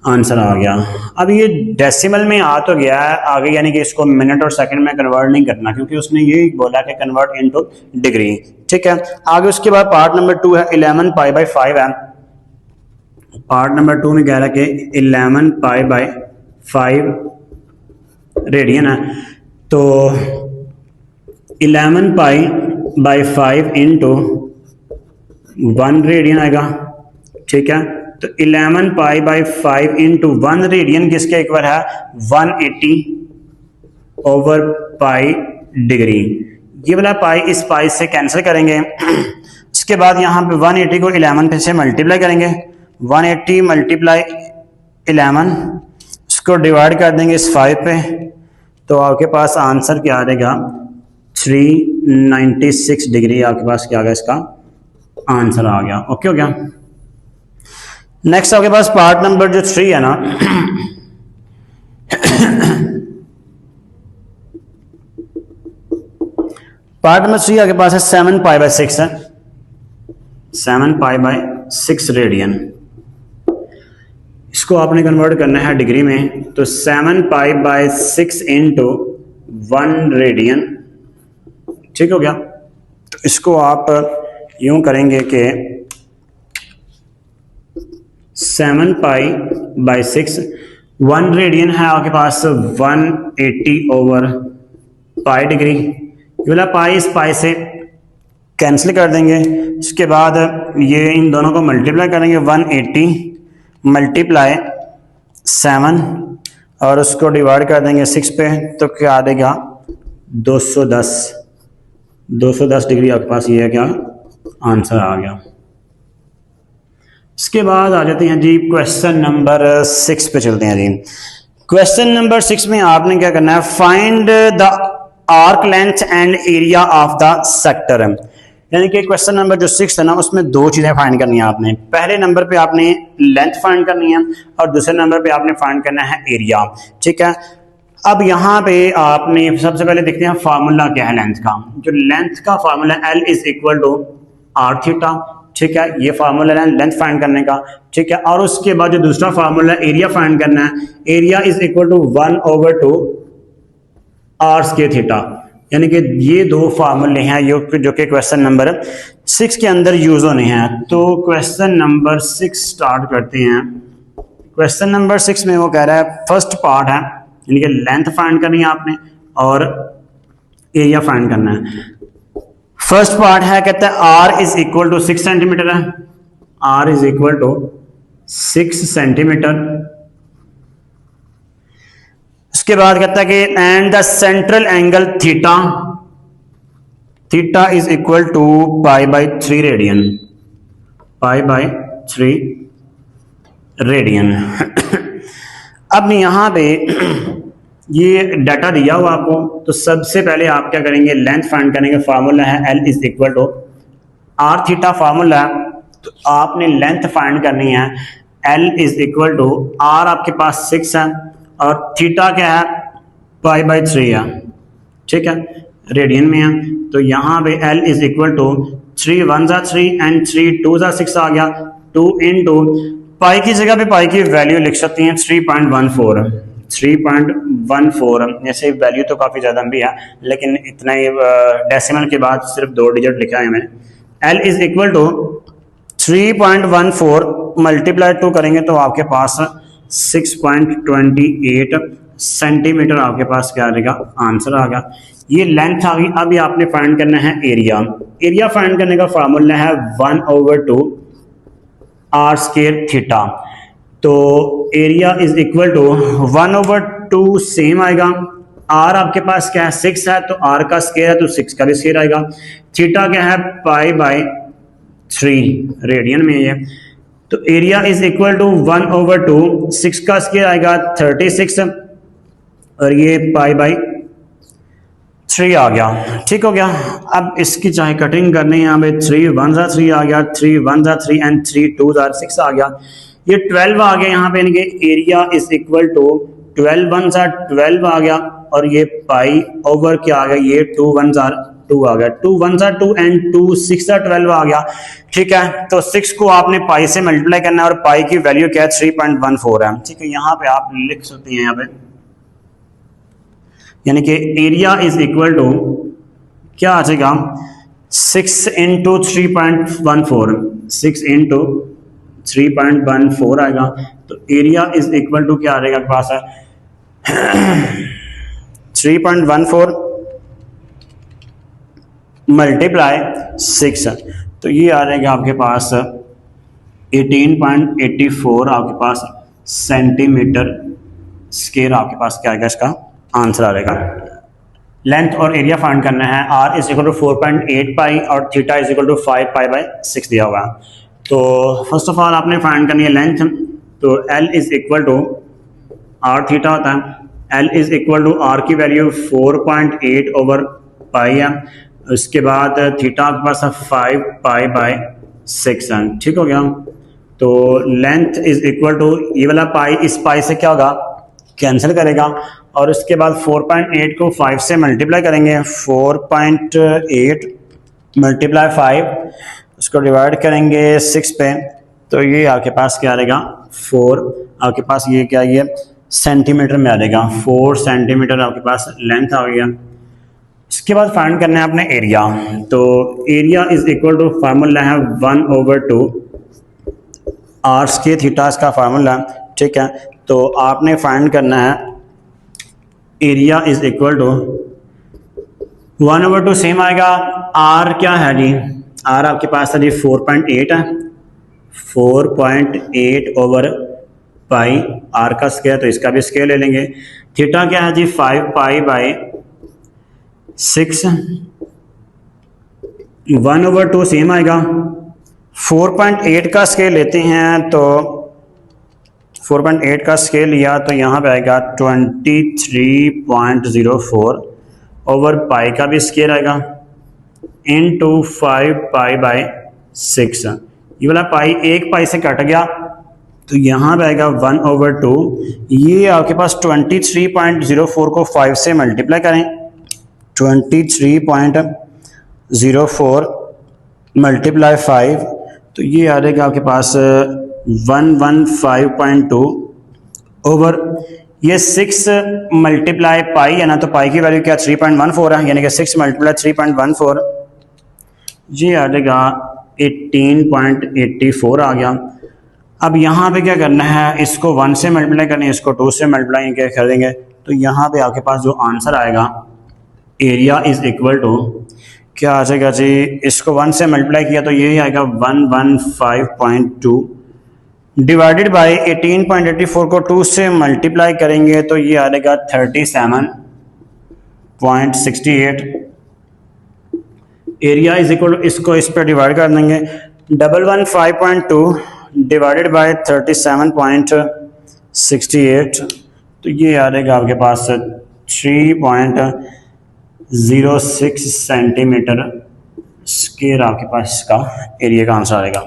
आंसर आ गया। अब ये डेसिमल में आ तो गया है आगे, यानी कि इसको मिनट और सेकंड में कन्वर्ट नहीं करना क्योंकि उसने ये बोला कि कन्वर्ट इनटू डिग्री। ठीक है। आगे उसके बाद पार्ट नंबर 2 है 11 पाई बाई 5 है। पार्ट नंबर 2 में कह रहा है कि 11 पाई बाई 5 रेडियन है। तो 11 पाई बाई 5 इंटू 1 रेडियन आएगा। ठीक है। तो 11 पाई बाई 5 इंटू 1 रेडियन किसके इक्वल है 180 ओवर पाई डिग्री। ये वाला पाई इस पाई से कैंसिल करेंगे। इसके बाद यहाँ पे 180 को 11 पे से मल्टीप्लाई करेंगे, 180 मल्टीप्लाई 11 इसको डिवाइड कर देंगे इस 5 पे तो आपके पास आंसर क्या आ जाएगा 396 डिग्री आपके पास क्या आ गया इसका आंसर आ गया। ओके हो गया। नेक्स्ट आपके पास पार्ट नंबर जो 3 है ना पार्ट नंबर 3 आपके पास है 7 पाई बाई 6 है, 7 पाई बाई 6 रेडियन। इसको आपने कन्वर्ट करना है डिग्री में तो 7 पाई बाई 6 इंटू 1 रेडियन। ठीक हो गया। तो इसको आप यूं करेंगे कि 7 पाई बाई 6 1 रेडियन है आपके पास 180 ओवर पाई डिग्री। ये वाला पाई इस पाई से कैंसिल कर देंगे। इसके बाद ये इन दोनों को मल्टीप्लाई करेंगे 180 मल्टीप्लाई 7 और उसको डिवाइड कर देंगे 6 पे तो क्या आ जाएगा 210 डिग्री आपके पास ये है क्या आंसर आ गया। इसके बाद आ जाते हैं जी क्वेश्चन नंबर 6 पे चलते हैं जी। क्वेश्चन नंबर 6 में आपने क्या करना है find the arc length and area of the sector. यानी कि क्वेश्चन नंबर जो 6 है ना उसमें दो चीजें फाइंड करनी है आपने। पहले नंबर पे आपने लेंथ फाइंड करनी है और दूसरे नंबर पे आपने फाइंड करना है एरिया। ठीक है। अब यहाँ पे आपने सबसे पहले देखते हैं फार्मूला क्या है लेंथ का। जो लेंथ का formula L is equal to are theta. ठीक है। ये फार्मूला है लेंथ फाइंड करने का। ठीक है। और उसके बाद जो दूसरा फार्मूला एरिया फाइंड करना है, area is equal to 1/2 r square theta. यानी कि ये दो फार्मूले हैं जो कि क्वेश्चन नंबर 6 के अंदर यूज होने हैं। तो क्वेश्चन नंबर 6 स्टार्ट करते हैं। क्वेश्चन नंबर 6 में वो कह रहा है फर्स्ट पार्ट है यानी कि लेंथ फाइंड करनी है आपने और एरिया फाइंड करना है। फर्स्ट पार्ट है कहता है R is equal to 6 centimetre है, R is equal to 6 centimetre. उसके बाद कहता है कि and the central angle theta, theta is equal to pi by 3 radian, pi by 3 radian. अब यहाँ पे ये डाटा दिया हुआ आपको तो सबसे पहले आप क्या करेंगे लेंथ फाइंड करने का फार्मूला है L is equal to are theta formula है। तो आपने लेंथ फाइंड करनी है L is equal to are आपके पास 6 है और थीटा क्या है पाई बाई 3 है। ठीक है। रेडियन में है तो यहाँ पे L इज इक्वल टू 3 1 जा 3 एंड 3 2 जा 6 आ गया। 2 इंटू पाई की जगह पे पाई की वैल्यू लिख सकती हैं 3.14। जैसे वैल्यू तो काफ़ी ज़्यादा भी है लेकिन इतना ही डेसिमल के बाद सिर्फ 2 डिजिट लिखा है मैंने। L is equal to 3.14 multiply 2 करेंगे तो आपके पास 6.28 सेंटीमीटर आपके पास क्या आ जाएगा आंसर आ गया। ये लेंथ आ गई। अभी आपने फाइंड करना है एरिया। एरिया फाइंड करने का फार्मूला है 1/2 आर स्क्वायर थीटा। तो area is equal to 1/2 same आएगा। आर आपके पास क्या है 6 है तो आर का स्क्वायर है तो 6 का भी स्क्वायर आएगा। थीटा क्या है पाई बाई 3 रेडियन में ये। तो एरिया इज इक्वल टू 1/2, 6 का स्क्वायर आएगा 36 और ये पाई बाई 3 आ गया। ठीक हो गया। अब इसकी चाहे कटिंग करनी है, यहाँ पे 3 1 3 आ गया, 3 1 3 एंड 3 2 6 आ गया, ये 12 आ गया यहाँ पे। इनके एरिया इज इक्वल टू 12 1 12 आ गया और ये पाई ओवर क्या आ गया, ये 2 1 2 आ गया, 2 1 2 एंड 2 6 12 आ गया। ठीक है, तो 6 को आपने पाई से मल्टीप्लाई करना है और पाई की वैल्यू क्या है 3.14 है। ठीक है, यहाँ पे आप लिख सकते हैं यहाँ पे, यानी कि एरिया इज इक्वल टू क्या आ जाएगा 6 इंटू 3.14, 6 इंटू 3.14 आएगा। तो एरिया इज इक्वल टू क्या आ जाएगा आपके पास है 3.14 मल्टीप्लाई 6, तो ये आ जाएगा आपके पास 18.84 आपके पास सेंटीमीटर स्क्वायर आपके पास क्या आएगा, इसका आंसर आ जाएगा। लेंथ और एरिया फाइंड करना है। r is equal to 4.8 pi और theta is equal to 5 pi by 6 दिया हुआ है। तो फर्स्ट ऑफ ऑल आपने फाइंड करनी है लेंथ, तो l is equal to r theta होता है, l is equal to r की वैल्यू 4.8 ओवर पाई है, उसके बाद थीटा आपके पास 5 पाई बाई 6 है। ठीक हो गया। तो लेंथ इज इक्वल टू ये वाला पाई इस पाई से क्या होगा, कैंसिल करेगा, और उसके बाद 4.8 को 5 से मल्टीप्लाई करेंगे, 4.8 मल्टीप्लाई 5, उसको डिवाइड करेंगे 6 पे, तो ये आपके पास क्या आ जाएगा 4, आपके पास ये क्या, ये सेंटीमीटर में आ जाएगा, 4 सेंटीमीटर आपके पास लेंथ आ गया। इसके बाद फाइंड करना है अपने एरिया। तो area is equal to formula है 1/2 r स्क्वायर थीटा, इसका फार्मूला। ठीक है, तो आपने फाइंड करना है area is equal to 1/2 same आएगा, r क्या है जी, r आपके पास है जी 4.8 है, 4.8 ओवर पाई r का स्क्वायर, तो इसका भी स्क्वायर ले लेंगे। थीटा क्या है जी 5 पाई बाई 6, 1/2 सेम आएगा, 4.8 का स्केल लेते हैं, तो 4.8 का स्केल लिया तो यहाँ पे आएगा 23.04 ओवर पाई का भी स्केल आएगा इनटू 5 पाई बाई 6, ये वाला पाई एक पाई से कट गया, तो यहाँ पे आएगा 1/2। ये आपके पास 23.04 को 5 से मल्टीप्लाई करें, 23.04 मल्टीप्लाई 5, तो ये आ जाएगा आपके पास 115.2 ओवर ये 6 मल्टीप्लाई पाई है ना, तो पाई की वैल्यू क्या 3.14 है, यानी कि 6 मल्टीप्लाई 3.14, ये आ जाएगा 18.84 आ गया। अब यहाँ पे क्या करना है, इसको 1 से मल्टीप्लाई करनी है, इसको 2 से मल्टीप्लाई कर देंगे, तो यहाँ पे आपके पास जो आंसर आएगा एरिया इज इक्वल टू क्या आ जाएगा जी, इसको 1 से मल्टीप्लाई किया तो यही आएगा 115.2 डिवाइडेड बाय 18.84 को 2 से मल्टीप्लाई करेंगे तो ये आ जाएगा 37.68। एरिया इज इक्वल टू इसको इस पर डिवाइड कर देंगे, 115.2 डिवाइडेड बाय 37.68, तो ये आ जाएगा आपके पास 3.06 सेंटीमीटर स्क्वायर आपके पास इसका एरिया का आंसर आएगा।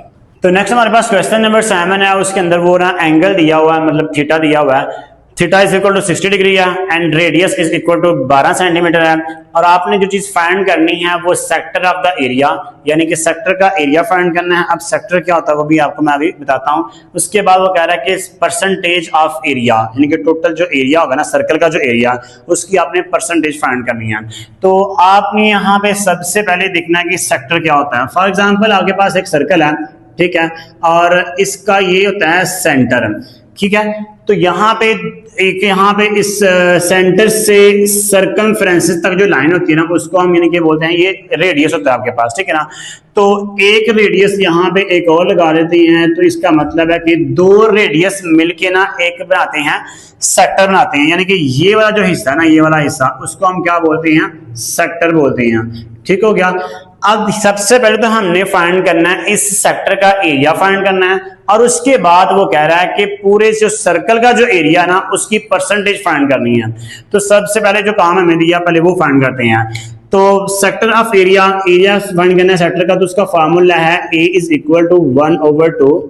तो नेक्स्ट हमारे पास क्वेश्चन नंबर 7 है, उसके अंदर वो ना एंगल दिया हुआ है, मतलब थीटा दिया हुआ है, theta is equal to 60 degree है and radius is equal to 12 centimetre है, और आपने जो चीज फाइंड करनी है वो सेक्टर ऑफ द एरिया, यानी कि सेक्टर का एरिया फाइंड करना है। अब सेक्टर क्या होता है वो भी आपको मैं अभी बताता हूँ। उसके बाद वो कह रहा है कि परसेंटेज ऑफ एरिया, यानी कि टोटल जो एरिया होगा ना सर्कल का जो एरिया, उसकी आपने परसेंटेज फाइंड करनी है। तो आपने यहाँ पे सबसे पहले देखना है कि सेक्टर क्या होता है। फॉर एग्जाम्पल आपके पास एक सर्कल है, ठीक है, और इसका ये होता है सेंटर, ठीक है। तो यहाँ पे इस सेंटर से सर्कमफ्रेंसेस तक जो लाइन होती है ना, उसको हम यानी कि बोलते हैं ये रेडियस होता है आपके पास, ठीक है ना। तो एक रेडियस यहाँ पे एक और लगा देते हैं, तो इसका मतलब है कि 2 रेडियस मिलके ना एक बनाते हैं सेक्टर बनाते हैं, यानी कि ये वाला जो हिस्सा ना, ये वाला हिस्सा, उसको हम क्या बोलते हैं, सेक्टर बोलते हैं, ठीक हो गया। अब सबसे पहले तो हमने फाइंड करना है इस सेक्टर का एरिया फाइंड करना है, और उसके बाद वो कह रहा है कि पूरे जो सर्कल का जो एरिया ना उसकी परसेंटेज फाइंड करनी है। तो सबसे पहले जो काम हमें दिया पहले वो फाइंड करते हैं। तो सेक्टर ऑफ एरिया फाइंड करना है सेक्टर का, तो उसका फार्मूला है A is equal to 1/2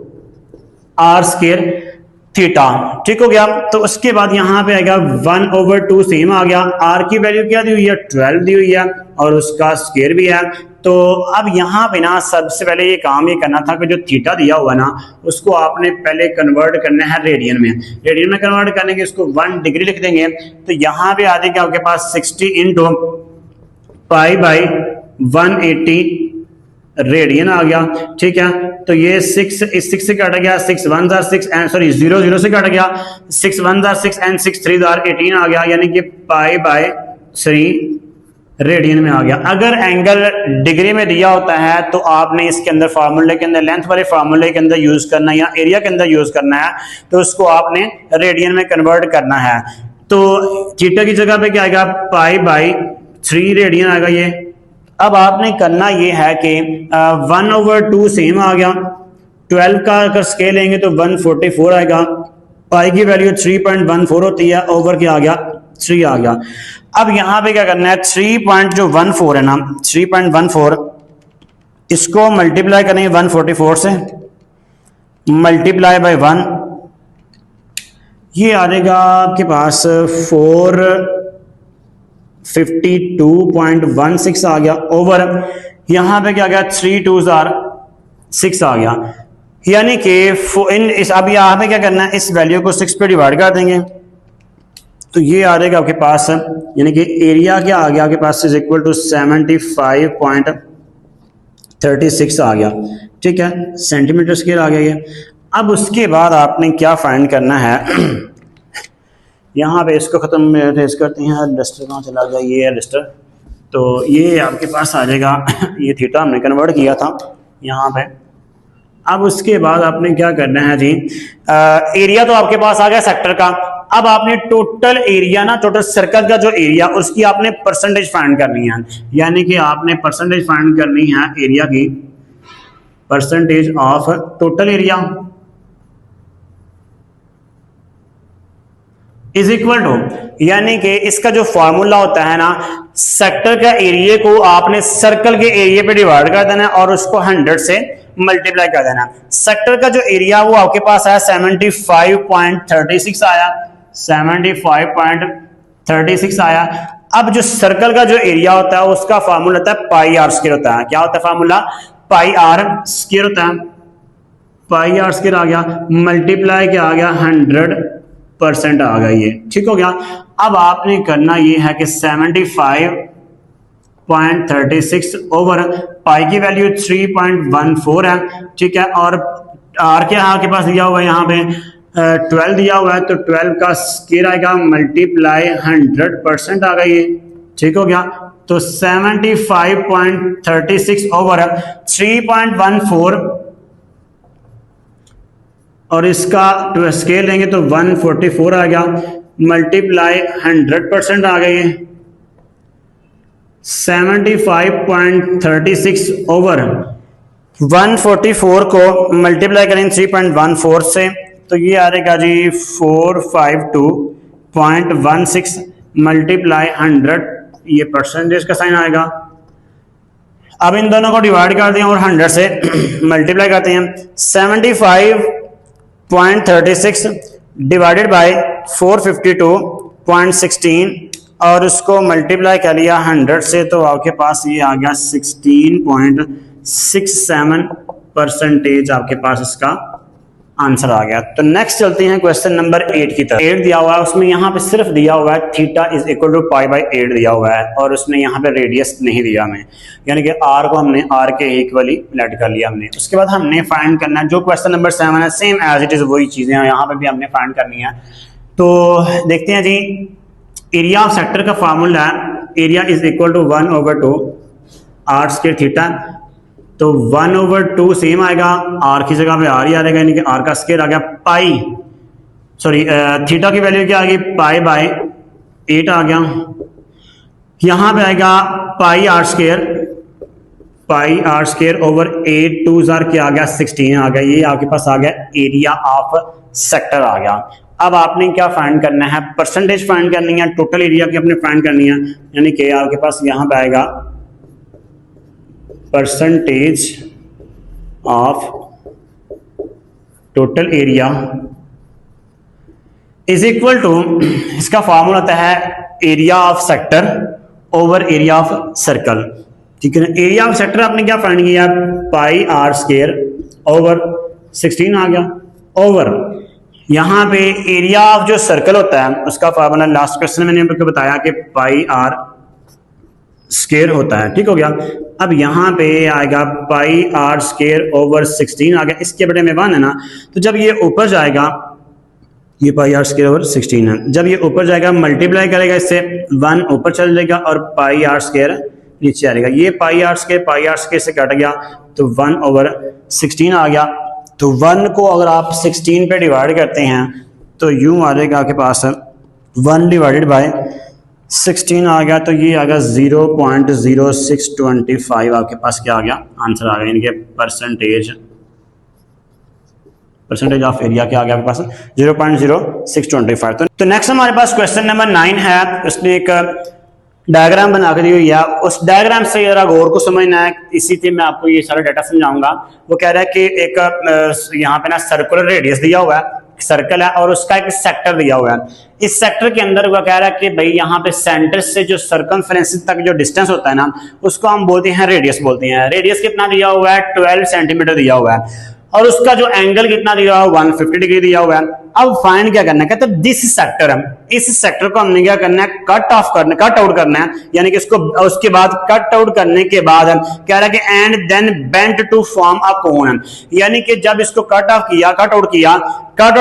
r square theta. ठीक हो गया। तो उसके बाद यहाँ पे आएगा 1/2 सेम आ गया, आर की वैल्यू क्या दी हुई है 12 दी हुई है और उसका स्क्वायर भी है। तो अब यहाँ पे ना सबसे पहले ये काम ये करना था कि जो थीटा दिया हुआ ना उसको आपने पहले कन्वर्ट करना है रेडियन में। रेडियन में कन्वर्ट करने के उसको 1 डिग्री लिख देंगे। तो यहाँ पे आ जाएगा आपके पास 60 इंटू पाई बाई 180 रेडियन आ गया। ठीक है। तो ये 6 से कट गया, 6 1 6 एंड सॉरी 0 0 से कट गया, 6 1 6 एंड 6 3 18 आ गया, यानी कि पाई बाय 3 रेडियन में आ गया। अगर एंगल डिग्री में दिया होता है तो आपने इसके अंदर फार्मूले के अंदर लेंथ वाले फार्मूले के अंदर यूज करना है या एरिया के अंदर यूज करना है, तो उसको आपने रेडियन में कन्वर्ट करना है। तो थीटा की जगह पे क्या आएगा पाई बाई 3 रेडियन आएगा ये। अब आपने करना ये है कि 1/2 सेम आ गया, 12 का अगर स्केल लेंगे तो 144 आएगा, पाई की वैल्यू 3.14 होती है, ओवर क्या आ गया 3 आ गया। अब यहां पे क्या करना है 3.14 है ना 3.14 इसको मल्टीप्लाई करेंगे 144 से, मल्टीप्लाई बाय 1, ये आ जाएगा आपके पास 452.16 आ गया, ओवर यहां पे क्या गया 3 2 6 आ गया, यानी कि अब यहां पे क्या करना है इस वैल्यू को 6 पे डिवाइड कर देंगे तो ये आ जाएगा आपके पास, यानी कि एरिया क्या आ गया आपके पास इज इक्वल टू 75.36 आ गया। ठीक है, सेंटीमीटर स्क्वायर आ गया ये। अब उसके बाद आपने क्या फाइंड करना है यहाँ पे इसको खत्म रेस करते हैं, डस्टर कहाँ चला गया, ये है डस्टर। तो ये आपके पास आ जाएगा ये थीटा हमने कन्वर्ट किया था यहाँ पे। अब उसके बाद आपने क्या करना है जी, एरिया तो आपके पास आ गया सेक्टर का। अब आपने टोटल एरिया ना टोटल सर्कल का जो एरिया उसकी आपने परसेंटेज फाइंड करनी है, यानी कि आपने परसेंटेज फाइंड करनी है एरिया की, percentage of total area is equal to, यानी कि इसका जो फॉर्मूला होता है ना सेक्टर का एरिया को आपने सर्कल के एरिया पे डिवाइड कर देना और उसको 100 से मल्टीप्लाई कर देना। सेक्टर का जो एरिया वो आपके पास आया 75.36 आया, 75.36 आया। अब जो सर्कल का जो एरिया होता है उसका फार्मूला होता है पाई आर स्क्वायर होता है। क्या होता है फार्मूला, पाई आर स्क्वायर होता है, पाई आर स्क्वायर आ गया, मल्टीप्लाई क्या आ गया 100% आ गया ये। ठीक हो गया। अब आपने करना ये है कि 75.36 ओवर पाई की वैल्यू 3.14 है। ठीक है, और आर के आपके पास दिया हुआ है यहाँ पे 12 दिया हुआ है, तो 12 का स्क्वायर आएगा मल्टीप्लाई 100% आ गया ये। ठीक हो गया। तो 75.36 ओवर 3.14 और इसका स्केल लेंगे तो 144 आ गया, मल्टीप्लाई 100% आ गई, 75.36 ओवर 144 को मल्टीप्लाई करें 3.14 से तो ये आ जाएगा जी 452.16 मल्टीप्लाई 100, ये परसेंटेज का साइन आएगा। अब इन दोनों को डिवाइड कर दें और 100 से मल्टीप्लाई करते हैं, 75.36 डिवाइडेड बाय 452.16 और उसको मल्टीप्लाई कर लिया 100 से तो आपके पास ये आ गया 16.67% आपके पास इसका आंसर आ गया। तो नेक्स्ट चलते हैं क्वेश्चन नंबर 8 की तरफ। 8 दिया हुआ है, उसमें यहाँ पे सिर्फ दिया हुआ है theta is equal to pi by 8 दिया हुआ है और उसने यहाँ पे रेडियस नहीं दिया हमें, यानी कि आर को हमने आर के इक्वली लेट कर लिया हमने। उसके बाद हमने फाइंड करना है जो क्वेश्चन नंबर 7 है, सेम एज इट इज वही चीजें हैं यहाँ पे भी हमने फाइंड करनी है। तो देखते हैं जी, एरिया ऑफ सेक्टर का फार्मूला है area is equal to 1/2 r square theta. तो 1/2 सेम आएगा, आर की जगह पे आर ही आ जाएगा, यानी कि आर का स्क्वायर आ गया पाई, सॉरी थीटा की वैल्यू क्या आ गई पाई बाय 8 आ गया। यहां पे आएगा pi R square pi R square over 8 2 क्या आ गया 16 आ गया। ये आपके पास आ गया एरिया ऑफ सेक्टर आ गया। अब आपने क्या फाइंड करना है, परसेंटेज फाइंड करनी है, टोटल एरिया की अपने फाइंड करनी है, यानी कि आपके पास यहां पे आएगा percentage of total area is equal to, इसका फॉर्मूला होता है area of sector over area of circle. ठीक है ना, एरिया ऑफ सेक्टर आपने क्या फाइंड किया, पाई आर स्क्वायर ओवर 16 आ गया, ओवर यहां पे एरिया ऑफ जो सर्कल होता है उसका फॉर्मूला लास्ट क्वेश्चन मैंने आपको बताया कि पाई आर स्क्वायर होता है। ठीक हो गया। अब यहां पे आएगा पाई आर स्क्वायर ओवर 16 आ गया, इसके बड़े में 1 है ना, तो जब ये ऊपर जाएगा, ये पाई आर स्क्वायर ओवर 16 है, जब ये ऊपर जाएगा मल्टीप्लाई करेगा इससे 1 ऊपर चल जाएगा और पाई आर स्क्वायर नीचे आएगा। ये पाई आर स्क्वायर से कट गया तो 1 ओवर 16 आ गया। तो 1 को अगर आप 16 पे डिवाइड करते हैं तो यूं आ जाएगा आपके पास 1 डिवाइडेड बाय 16 आ गया, तो ये आ गया 0.0625 आपके पास क्या आ गया, आंसर आ गया, यानी कि परसेंटेज ऑफ एरिया क्या आ गया आपके पास 0.0625। तो नेक्स्ट हमारे पास क्वेश्चन नंबर 9 है। उसने एक डायग्राम बना के दी हुई है, उस डायग्राम से जरा गौर को समझना है, इसी से मैं आपको ये सारा डाटा समझाऊंगा। वो कह रहा है कि एक यहाँ पे ना सर्कुलर रेडियस दिया हुआ है, सर्कल है और उसका एक सेक्टर दिया हुआ है। इस सेक्टर के अंदर वो कह रहा है कि भाई यहाँ पे सेंटर से जो सर्कमफ्रेंस तक जो डिस्टेंस होता है ना, उसको हम बोलते हैं रेडियस बोलते हैं। रेडियस कितना दिया हुआ है, 12 सेंटीमीटर दिया हुआ है, और उसका जो एंगल कितना दिया हुआ है 150 डिग्री दिया हुआ है। अब फाइंड क्या करना है, कहते हैं दिस सेक्टर है, इस सेक्टर को हमने क्या करना है, कट आउट करना है, यानी कि इसको उसके बाद कट आउट करने के बाद कह रहा है कि and then bent to form a cone, यानी कि जब इसको कट आउट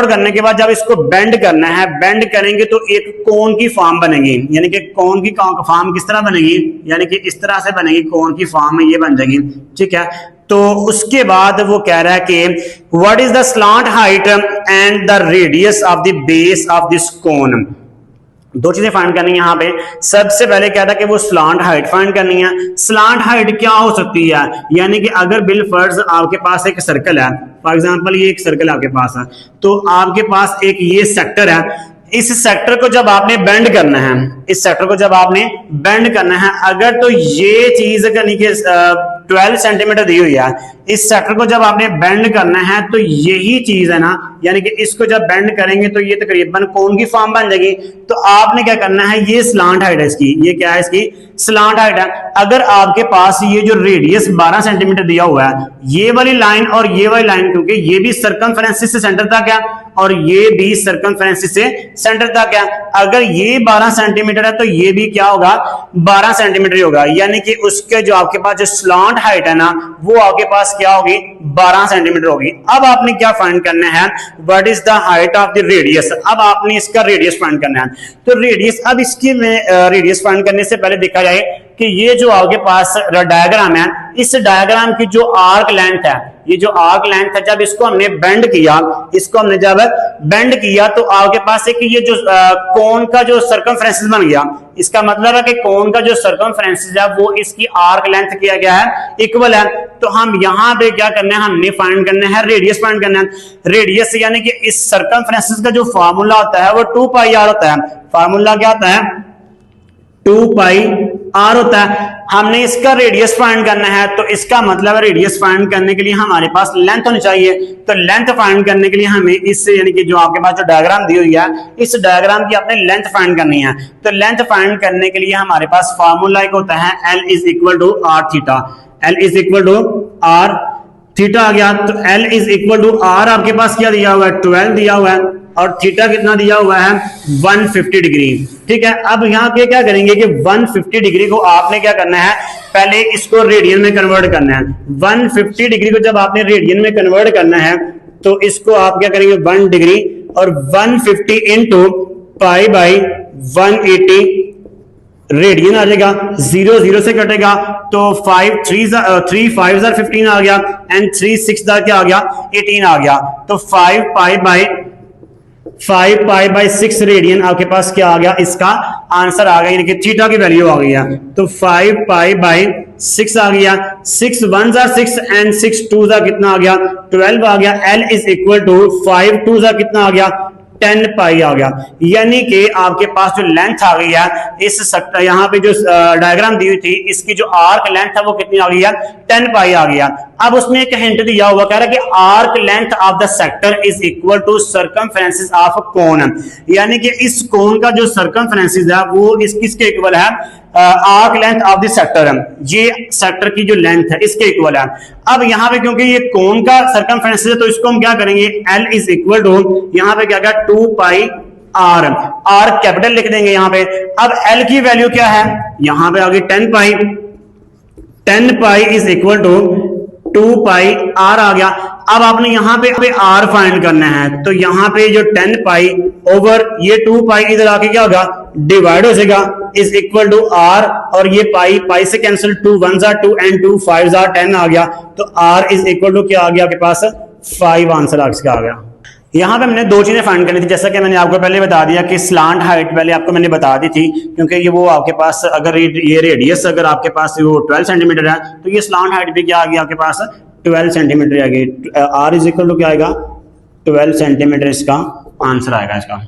करने के बाद जब इसको बेंड करना है, बेंड करेंगे तो एक कोन की फॉर्म बनेगी, यानी कि कोन की फॉर्म किस तरह बनेगी, यानी कि इस तरह से बनेगी, कोन की फॉर्म में ये बन जाएगी। ठीक है, तो उसके बाद वो कह रहा है कि what is the slant height and the radius of the base of this cone. दो चीजें फाइंड करनी है यहाँ पे। सबसे पहले क्या था कि वो स्लांट हाइट फाइंड करनी है। स्लांट हाइट क्या हो सकती है, यानी कि अगर बिलफर्ज आपके पास एक सर्कल है, फॉर एग्जांपल ये एक सर्कल आपके पास है, तो आपके पास एक ये सेक्टर है, इस सेक्टर को जब आपने बेंड करना है, इस सेक्टर को जब आपने बेंड करना है, अगर तो ये चीज यानी कि 12 सेंटीमीटर दी हुई है, इस सेक्टर को जब आपने बेंड करना है तो यही चीज है ना, यानी कि इसको जब बेंड करेंगे तो ये तकरीबन कोन की फॉर्म बन जाएगी। तो आपने क्या करना है, ये स्लांट हाइट है इसकी, ये क्या है इसकी स्लांट हाइट है। अगर आपके पास ये जो रेडियस 12 सेंटीमीटर दिया हुआ है, ये वाली लाइन और ये वाली लाइन, क्योंकि ये भी सर्कमफ्रेंस से सेंटर तक है और ये भी सर्कमफ्रेंस से सेंटर तक है, अगर ये 12 सेंटीमीटर है तो ये भी क्या होगा 12 सेंटीमीटर होगा, यानी कि उसके जो आपके पास जो स्लांट हाइट है ना, वो आपके पास क्या होगी 12 सेंटीमीटर होगी। अब आपने क्या फाइंड करना है, what is the height of the radius. अब आपने इसका रेडियस फाइंड करना है। तो रेडियस, अब इसकी में रेडियस फाइंड करने से पहले देखा जाए कि ये जो आपके पास डायग्राम है, इस डायग्राम की जो आर्क लेंथ है, ये जो आर्क लेंथ है, जब इसको हमने बेंड किया, तो आपके पास एक ये जो कोन का जो सर्कमफ्रेंस बन गया, इसका मतलब है कि कोन का जो सर्कमफ्रेंस है वो इसकी आर्क लेंथ किया गया है इक्वल है। तो हम यहाँ पे क्या करना है, हमने फाइंड करना है रेडियस फाइंड करना है। रेडियस यानी कि इस सर्कमफ्रेंस का जो फार्मूला होता है वो 2 पाई आर होता है। फार्मूला क्या होता है, 2 पाई आर होता है। हमने इसका रेडियस फाइंड करना है, तो इसका मतलब रेडियस फाइंड करने के लिए हमारे पास लेंथ होनी चाहिए। तो लेंथ फाइंड करने के लिए हमें इससे, यानी कि जो आपके पास जो डायग्राम दी हुई है, इस डायग्राम की आपने लेंथ फाइंड करनी है। तो लेंथ फाइंड करने के लिए हमारे पास फार्मूला एक होता है L is equal to are theta. L is equal to are theta आ गया। तो L is equal to are आपके पास क्या दिया हुआ है 12 दिया हुआ है, और थीटा कितना दिया हुआ है 150 डिग्री। ठीक है, अब यहाँ पे क्या करेंगे कि 150 डिग्री को आपने क्या करना है, पहले इसको रेडियन में कन्वर्ट करना है। 150 डिग्री को जब आपने रेडियन में कन्वर्ट करना है तो इसको आप क्या करेंगे 1 डिग्री और 150 इंटू पाई बाई 180 रेडियन आ जाएगा, 0 0 से कटेगा तो 5 3 5 15 आ गया एंड 3 6 क्या आ गया 18 आ गया। तो 5 pi by 5 pi by 6 radian आपके पास क्या आ गया, इसका आंसर आ गया, यानी कि थीटा की वैल्यू आ गई है। तो 5 पाई बाई 6 आ गया, 6 1 जा 6 एंड 6 2 जा कितना आ गया, 12 आ गया। L इज इक्वल टू 5 2 जा कितना आ गया, 10 पाई आ गया। यानी कि आपके पास जो लेंथ आ गई है इस यहाँ पे जो डायग्राम दी हुई थी, इसकी जो आर्क लेंथ है वो कितनी आ गई है, 10 पाई आ गया। अब उसमें एक हिंट दिया हुआ, कह रहा है कि arc length of the sector is equal to circumference of cone, यानी कि इस कोन का जो सर्कमफ्रेंस है वो इस किसके इक्वल है, arc length of the sector है, ये सेक्टर की जो लेंथ है इसके इक्वल है। अब यहाँ पे क्योंकि ये कोन का सर्कमफ्रेंस है तो इसको हम क्या करेंगे, L इज इक्वल टू यहाँ पे क्या क्या 2 पाई आर, आर कैपिटल लिख देंगे यहाँ पे। अब L की वैल्यू क्या है, यहाँ पे आ गई 10 pi, 10 pi is equal to 2 pi R आ गया। अब आपने यहाँ पे आर फाइंड करना है, तो यहाँ पे जो 10 पाई ओवर ये 2 पाई इधर आके क्या होगा, डिवाइड हो जाएगा, इज इक्वल टू आर, और ये पाई पाई से कैंसिल, 2 1 जा 2 एंड 2 5 जा 10 आ गया। तो आर इज इक्वल टू क्या आ गया आपके पास, 5 आंसर आ गया। यहाँ पे मैंने दो चीजें फाइंड करनी थी, जैसा कि मैंने आपको पहले बता दिया कि स्लांट हाइट पहले आपको मैंने बता दी थी, क्योंकि ये वो आपके पास अगर ये रेडियस अगर आपके पास वो 12 सेंटीमीटर है तो ये स्लांट हाइट भी क्या आ गया आपके पास, 12 सेंटीमीटर आ गई। आर इज इक्वल टू क्या आएगा, 12 सेंटीमीटर इसका आंसर आएगा इसका।